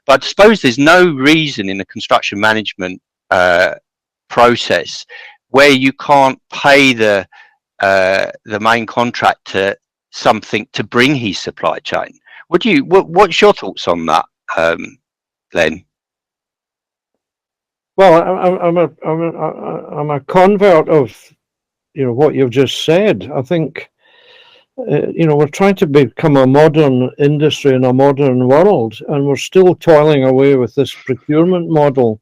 But I suppose there's no reason in the construction management process where you can't pay the main contractor something to bring his supply chain. What's your thoughts on that, Len? Well, I'm a convert of, you know, what you've just said. I think, you know, we're trying to become a modern industry in a modern world, and we're still toiling away with this procurement model.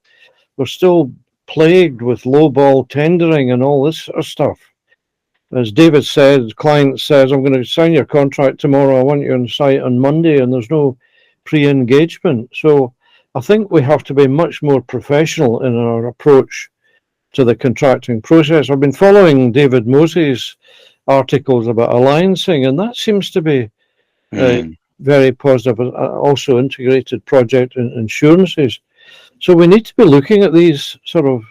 We're still plagued with lowball tendering and all this sort of stuff. As David said, client says, I'm going to sign your contract tomorrow, I want you on site on Monday, and there's no pre-engagement. So I think we have to be much more professional in our approach to the contracting process. I've been following David Mosey's articles about alliancing, and that seems to be very positive. Also integrated project insurances. So we need to be looking at these sort of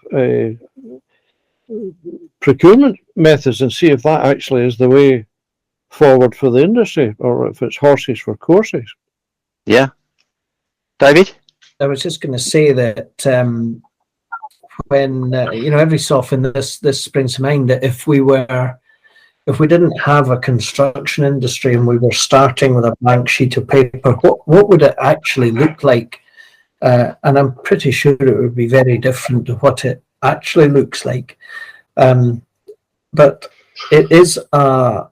procurement methods and see if that actually is the way forward for the industry, or if it's horses for courses. Yeah. David? I was just going to say that when, you know, every so often this springs to mind, that if we didn't have a construction industry and we were starting with a blank sheet of paper, what would it actually look like And I'm pretty sure it would be very different to what it actually looks like. But it is a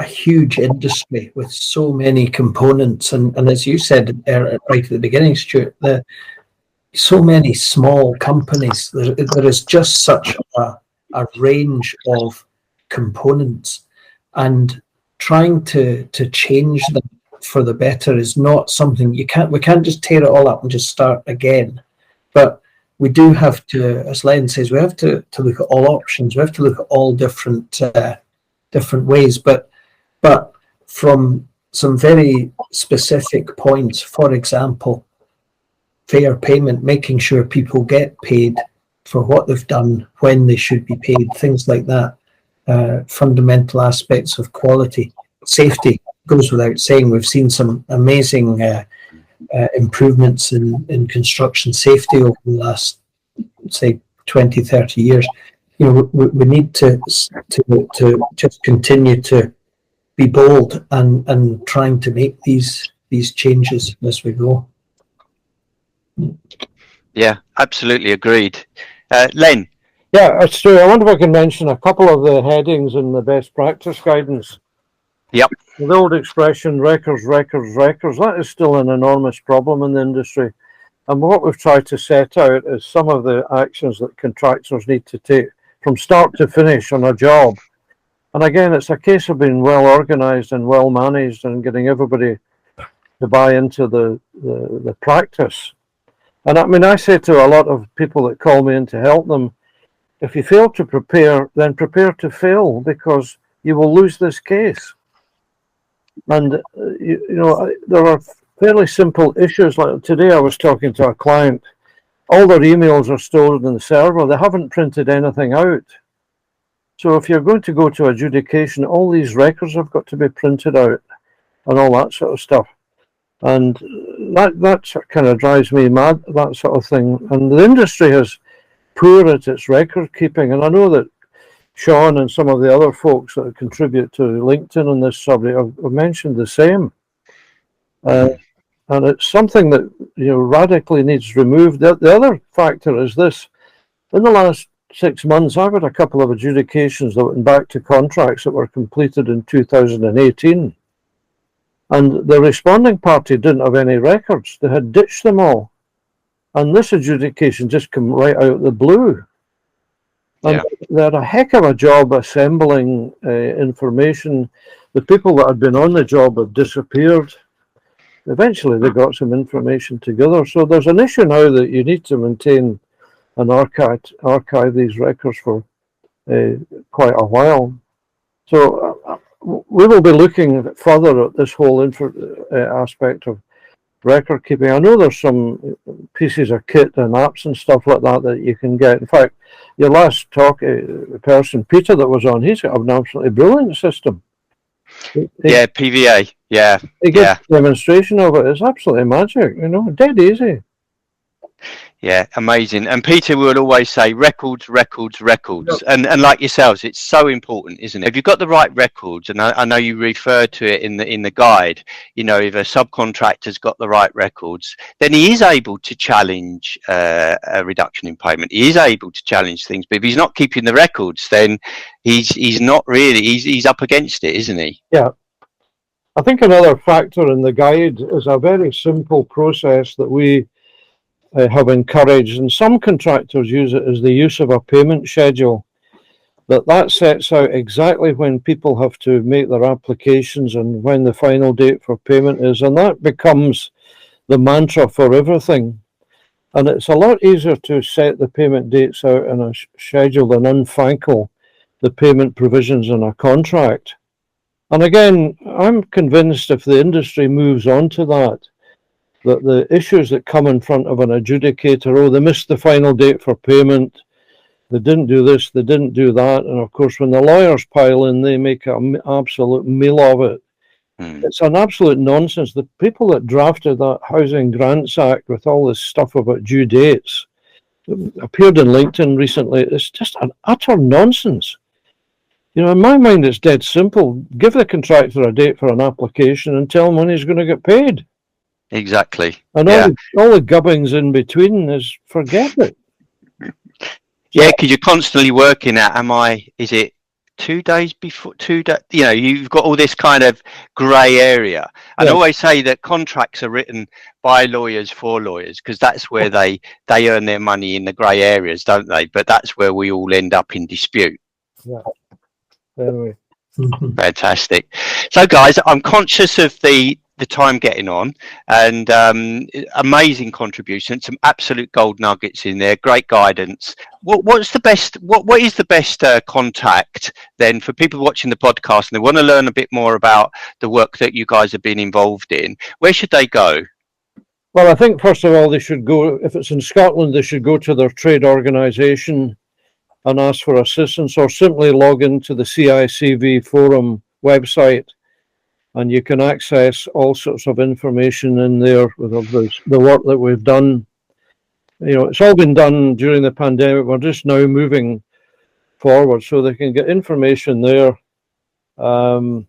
huge industry with so many components. And as you said right at the beginning, Stuart, so many small companies. There is just such a range of components, and trying to change them for the better is not something we can't just tear it all up and just start again. But we do have to, as Len says, we have to look at all options. We have to look at all different ways. But from some very specific points, for example, fair payment, making sure people get paid for what they've done, when they should be paid, things like that. Fundamental aspects of quality. Safety goes without saying. We've seen some amazing improvements in construction safety over the last, say, 20, 30 years. We need to just continue to be bold and trying to make these changes as we go. Yeah, absolutely agreed. Len? Yeah, it's true. I wonder if I can mention a couple of the headings in the best practice guidance. Yep. The old expression, records, that is still an enormous problem in the industry. And what we've tried to set out is some of the actions that contractors need to take from start to finish on a job. And again, it's a case of being well organised and well managed and getting everybody to buy into the practice. And I mean, I say to a lot of people that call me in to help them, if you fail to prepare, then prepare to fail, because you will lose this case. And, there are fairly simple issues. Like today I was talking to a client, all their emails are stored in the server. They haven't printed anything out. So if you're going to go to adjudication, all these records have got to be printed out and all that sort of stuff. And that kind of drives me mad, that sort of thing. And the industry is poor at its record keeping. And I know that Sean and some of the other folks that contribute to LinkedIn on this subject have mentioned the same. And it's something that radically needs removed. The other factor is this. In the last 6 months, I've had a couple of adjudications that went back to contracts that were completed in 2018. And the responding party didn't have any records. They had ditched them all. And this adjudication just came right out of the blue. And they had a heck of a job assembling information. The people that had been on the job had disappeared. Eventually, they got some information together. So there's an issue now that you need to maintain and archive these records for quite a while. So we will be looking further at this whole aspect of record keeping. I know there's some pieces of kit and apps and stuff like that you can get. In fact, your last person, Peter, that was on, he's got an absolutely brilliant system. PVA. He gives a demonstration of it. It's absolutely magic, dead easy. Yeah, amazing. And Peter would always say records. And like yourselves, it's so important, isn't it? If you've got the right records, and I know you refer to it in the guide, if a subcontractor's got the right records, then he is able to challenge a reduction in payment. He is able to challenge things. But if he's not keeping the records, then he's not really, he's up against it, isn't he? Yeah. I think another factor in the guide is a very simple process that we have encouraged, and some contractors use it, as the use of a payment schedule. That sets out exactly when people have to make their applications and when the final date for payment is, and that becomes the mantra for everything. And it's a lot easier to set the payment dates out in a schedule than unfankle the payment provisions in a contract. And again, I'm convinced if the industry moves on to that the issues that come in front of an adjudicator, they missed the final date for payment, they didn't do this, they didn't do that, and of course when the lawyers pile in, they make an absolute meal of it. It's an absolute nonsense. The people that drafted that Housing Grants Act with all this stuff about due dates, appeared in LinkedIn recently, it's just an utter nonsense. In my mind, it's dead simple. Give the contractor a date for an application and tell him when he's going to get paid. Exactly. And all the gubbins in between is forget it. Yeah, because you're constantly working at, is it 2 days before, you've got all this kind of grey area. And I always say that contracts are written by lawyers for lawyers, because that's where they earn their money, in the grey areas, don't they? But that's where we all end up in dispute. Yeah. Anyway. Fantastic. So guys, I'm conscious of the time getting on, and amazing contribution, some absolute gold nuggets in there, great guidance. What is the best contact then for people watching the podcast and they want to learn a bit more about the work that you guys have been involved in? Where should they go? Well, I think first of all they should go, if it's in Scotland, they should go to their trade organisation and ask for assistance, or simply log into the CICV forum website, and you can access all sorts of information in there with the work that we've done. It's all been done during the pandemic. We're just now moving forward, so they can get information there. There's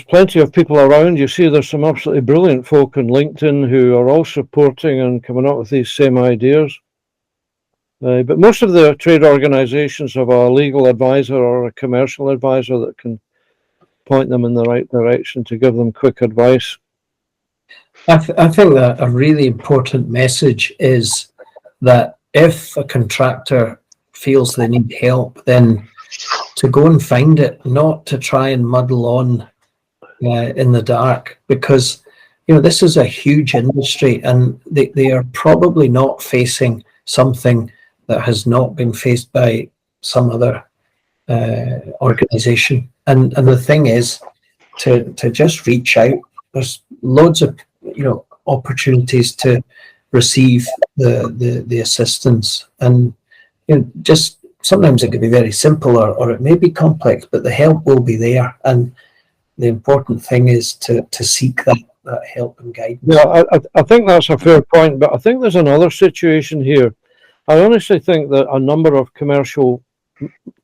plenty of people around. You see, there's some absolutely brilliant folk on LinkedIn who are all supporting and coming up with these same ideas. But most of the trade organisations have a legal advisor or a commercial advisor that can point them in the right direction to give them quick advice. I think that a really important message is that if a contractor feels they need help, then to go and find it, not to try and muddle on in the dark, because this is a huge industry, and they are probably not facing something that has not been faced by some other organisation. And the thing is to just reach out. There's loads of opportunities to receive the assistance, and just sometimes it could be very simple, or it may be complex, but the help will be there. And the important thing is to seek that help and guidance. Yeah, I think that's a fair point, but I think there's another situation here. I honestly think that a number of commercial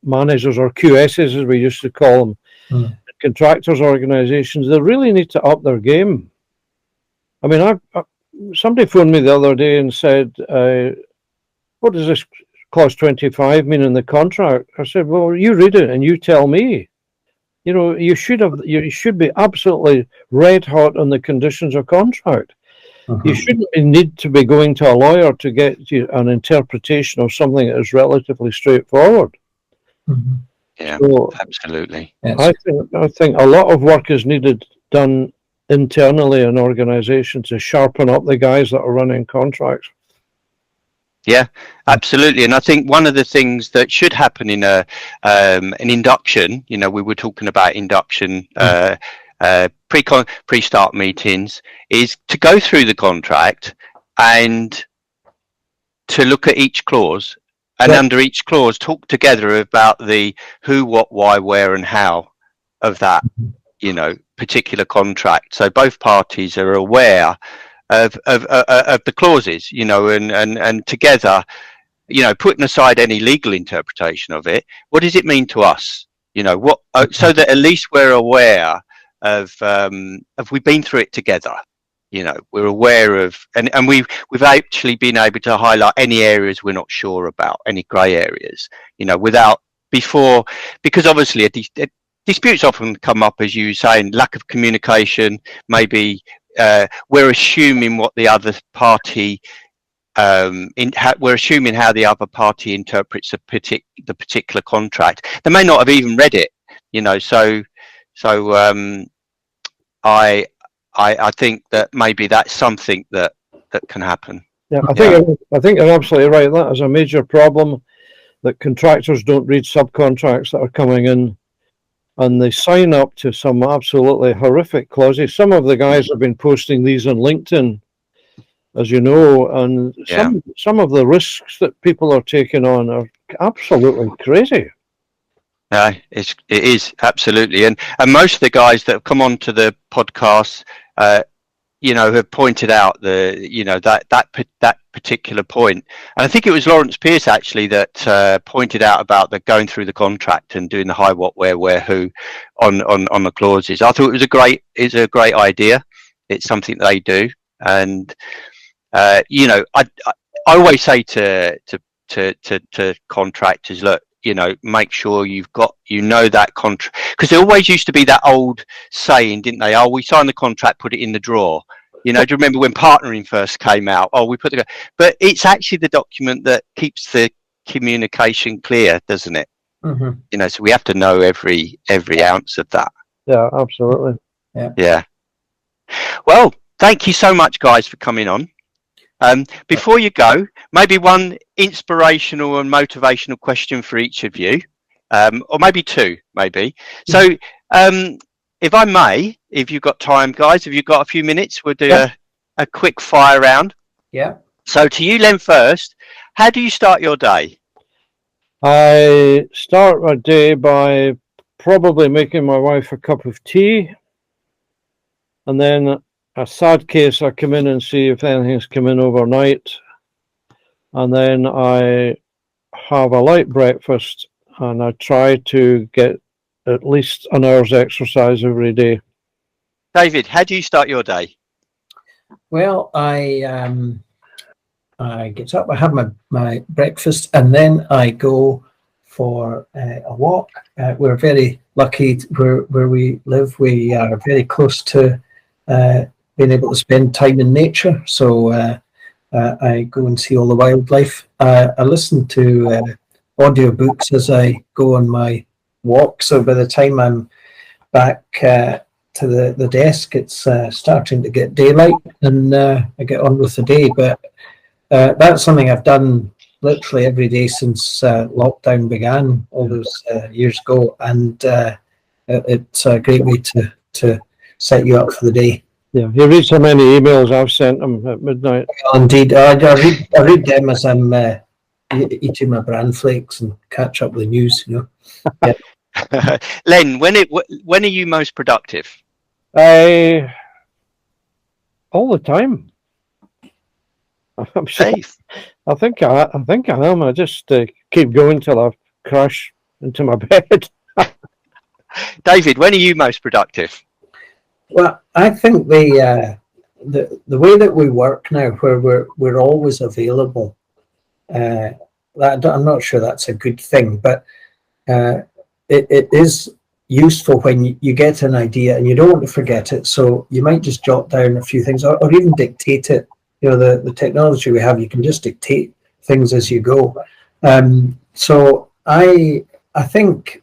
managers, or QSs as we used to call them, contractors organisations, they really need to up their game. I mean, somebody phoned me the other day and said, what does this clause 25 mean in the contract? I said, well, you read it and you tell me. You should be absolutely red hot on the conditions of contract. You shouldn't need to be going to a lawyer to get an interpretation of something that is relatively straightforward. Yeah, so absolutely. I think a lot of work is done internally in organisations to sharpen up the guys that are running contracts. Yeah, absolutely. And I think one of the things that should happen in an induction, we were talking about induction pre-start meetings, is to go through the contract and to look at each clause, and under each clause talk together about the who, what, why, where and how of that particular contract, so both parties are aware of the clauses, and together, putting aside any legal interpretation of it, what does it mean to us, so that at least we're aware of we've been through it together. We're aware of, and we've actually been able to highlight any areas we're not sure about, any grey areas, because obviously disputes often come up, as you say, in lack of communication. Maybe we're assuming what the other party, we're assuming how the other party interprets the particular contract. They may not have even read it, So I think that maybe that's something that can happen. Yeah, I think you're absolutely right. That is a major problem, that contractors don't read subcontracts that are coming in, and they sign up to some absolutely horrific clauses. Some of the guys have been posting these on LinkedIn, as you know, and some of the risks that people are taking on are absolutely crazy. It is absolutely, and most of the guys that have come onto the podcast, have pointed out that particular point. And I think it was Lawrence Pierce actually that pointed out about the going through the contract and doing the why, what, where, who on the clauses. I thought it was a great idea. It's something they do, and you know, I always say to contractors, look, you know, make sure you've got, you know, that contract, because there always used to be that old saying, didn't they? Oh, we signed the contract, put it in the drawer. You know, do you remember when partnering first came out? Oh, we put the, but it's actually the document that keeps the communication clear, doesn't it? Mm-hmm. You know, so we have to know every ounce of that. Yeah, absolutely. Yeah. Well, thank you so much, guys, for coming on. Before you go, maybe one inspirational and motivational question for each of you, or maybe two, maybe. So, if I may, if you've got time, guys, if you've got a few minutes, we'll do a quick fire round. Yeah. So to you, Len, first, how do you start your day? I start my day by probably making my wife a cup of tea, and then a sad case, I come in and see if anything's come in overnight, and then I have a light breakfast, and I try to get at least an hour's exercise every day. David, how do you start your day? Well, I get up, I have my breakfast, and then I go for a walk. We're very lucky where we live. We are very close to being able to spend time in nature. So I go and see all the wildlife. I listen to audiobooks as I go on my walk. So by the time I'm back to the desk, it's starting to get daylight, and I get on with the day. But that's something I've done literally every day since lockdown began all those years ago, and it's a great way to set you up for the day. Yeah, you read so many emails I've sent them at midnight. Well, indeed, I read them as I'm eating my bran flakes and catch up with the news. You know. Yeah. Len, when are you most productive? All the time. I'm safe. I think I am. I just keep going till I crash into my bed. David, when are you most productive? Well, I think the way that we work now, where we're always available, I'm not sure that's a good thing, but it is useful when you get an idea and you don't want to forget it. So you might just jot down a few things, or even dictate it. You know, the technology we have, you can just dictate things as you go. So I think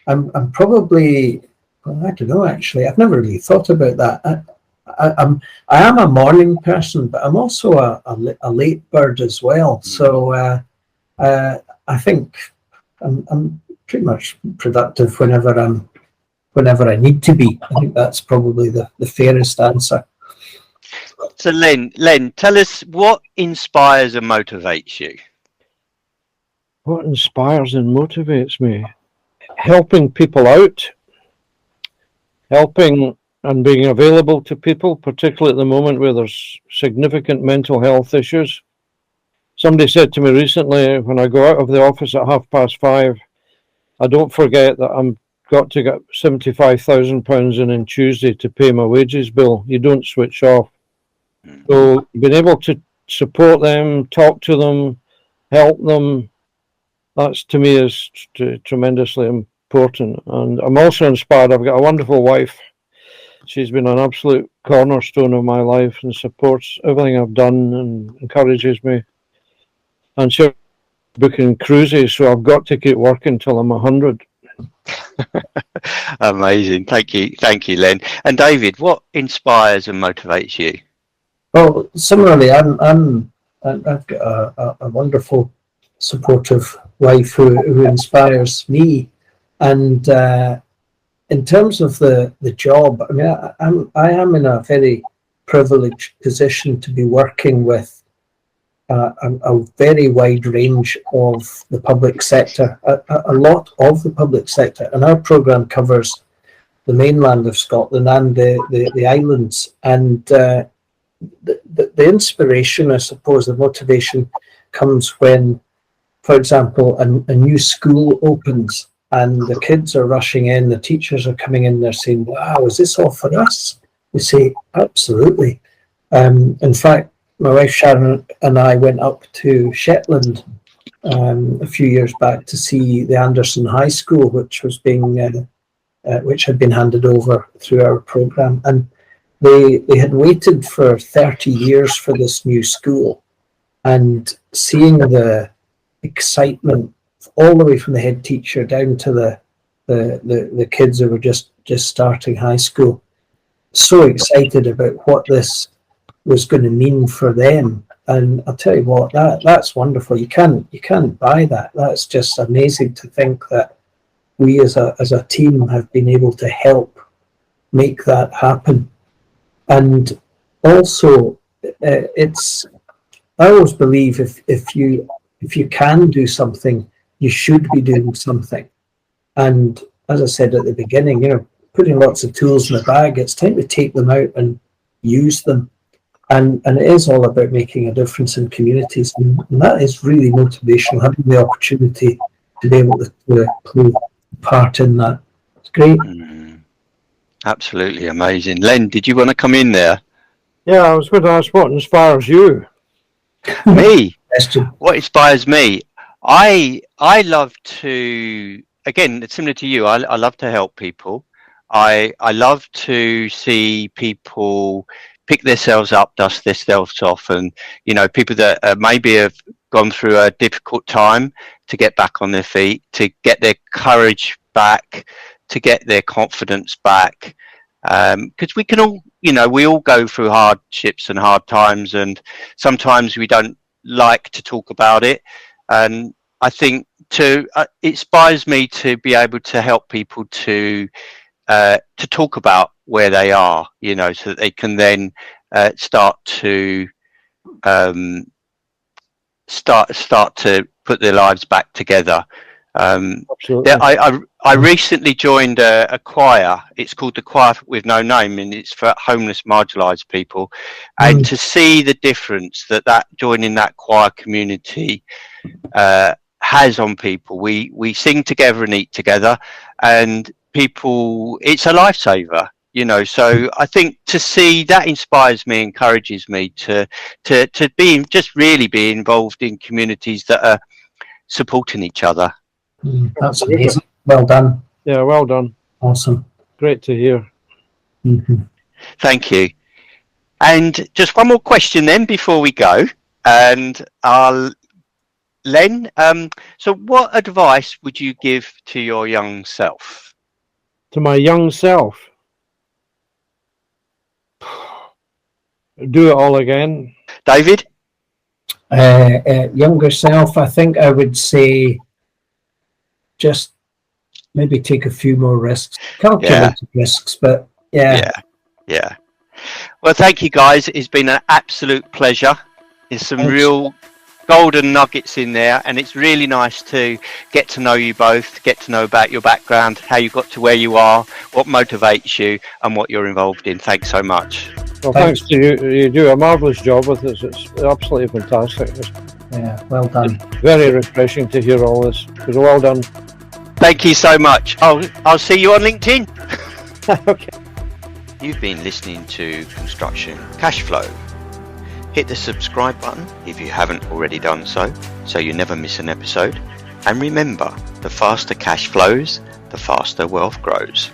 I'm probably, well, I don't know, actually. I've never really thought about that. I am a morning person, but I'm also a late bird as well. So I think I'm pretty much productive whenever I need to be. I think that's probably the fairest answer. So Len, tell us what inspires and motivates you. What inspires and motivates me? Helping people out, helping and being available to people, particularly at the moment where there's significant mental health issues. Somebody said to me recently, when I go out of the office at 5:30, I don't forget that I'm got to get £75,000 in Tuesday to pay my wages bill. You don't switch off. So being able to support them, talk to them, help them, that's to me is tremendously important. And I'm also inspired. I've got a wonderful wife. She's been an absolute cornerstone of my life and supports everything I've done and encourages me. And she's booking cruises, so I've got to keep working till I'm 100. Amazing. Thank you, Len. And David, what inspires and motivates you? Well, similarly, I've got a wonderful, supportive wife who inspires me. And in terms of the job, I mean, I am in a very privileged position to be working with a very wide range of the public sector, a lot of the public sector. And our programme covers the mainland of Scotland and the islands. And the inspiration, I suppose, the motivation comes when, for example, a new school opens and the kids are rushing in, the teachers are coming in, they're saying, wow, is this all for us? We say, absolutely. In fact, my wife Sharon and I went up to Shetland a few years back to see the Anderson High School, which was which had been handed over through our programme. And they had waited for 30 years for this new school, and seeing the excitement all the way from the head teacher down to the kids who were just starting high school, so excited about what this was going to mean for them. And I'll tell you what, that's wonderful. You can't buy that. That's just amazing to think that we as a team have been able to help make that happen. And also, I always believe if you can do something, you should be doing something. And as I said at the beginning, putting lots of tools in the bag, it's time to take them out and use them. And it is all about making a difference in communities, and that is really motivational, having the opportunity to be able to play a part in that. It's great. Absolutely amazing. Len, did you want to come in there? Yeah, I was going to ask what inspires you. Me? What inspires me? I love to, again, similar to you, I love to help people. I love to see people pick themselves up, dust themselves off, and people that maybe have gone through a difficult time to get back on their feet, to get their courage back, to get their confidence back, because we can all, we all go through hardships and hard times, and sometimes we don't like to talk about it. And I think it inspires me to be able to help people to talk about where they are, so that they can then start to put their lives back together. Absolutely. I recently joined a choir. It's called the Choir with No Name, and it's for homeless, marginalised people. And to see the difference that joining that choir community has on people. We sing together and eat together, and people, it's a lifesaver. So I think to see that inspires me, encourages me to really be involved in communities that are supporting each other. That's amazing. Well done. Yeah, well done. Awesome. Great to hear. Mm-hmm. Thank you. And just one more question then before we go. And Len, so what advice would you give to your young self? To my young self? Do it all again. David? Younger self, I think I would say just maybe take a few more risks. Calculated risks, but yeah. Well, thank you guys. It's been an absolute pleasure. There's some real golden nuggets in there, and it's really nice to get to know you both, get to know about your background, how you got to where you are, what motivates you, and what you're involved in. Thanks so much. Well, thanks to you. You do a marvellous job with this. It's absolutely fantastic. Yeah, well done. Very refreshing to hear all this. So well done. Thank you so much. I'll see you on LinkedIn. Okay. You've been listening to Construction Cashflow. Hit the subscribe button if you haven't already done so you never miss an episode. And remember, the faster cash flows, the faster wealth grows.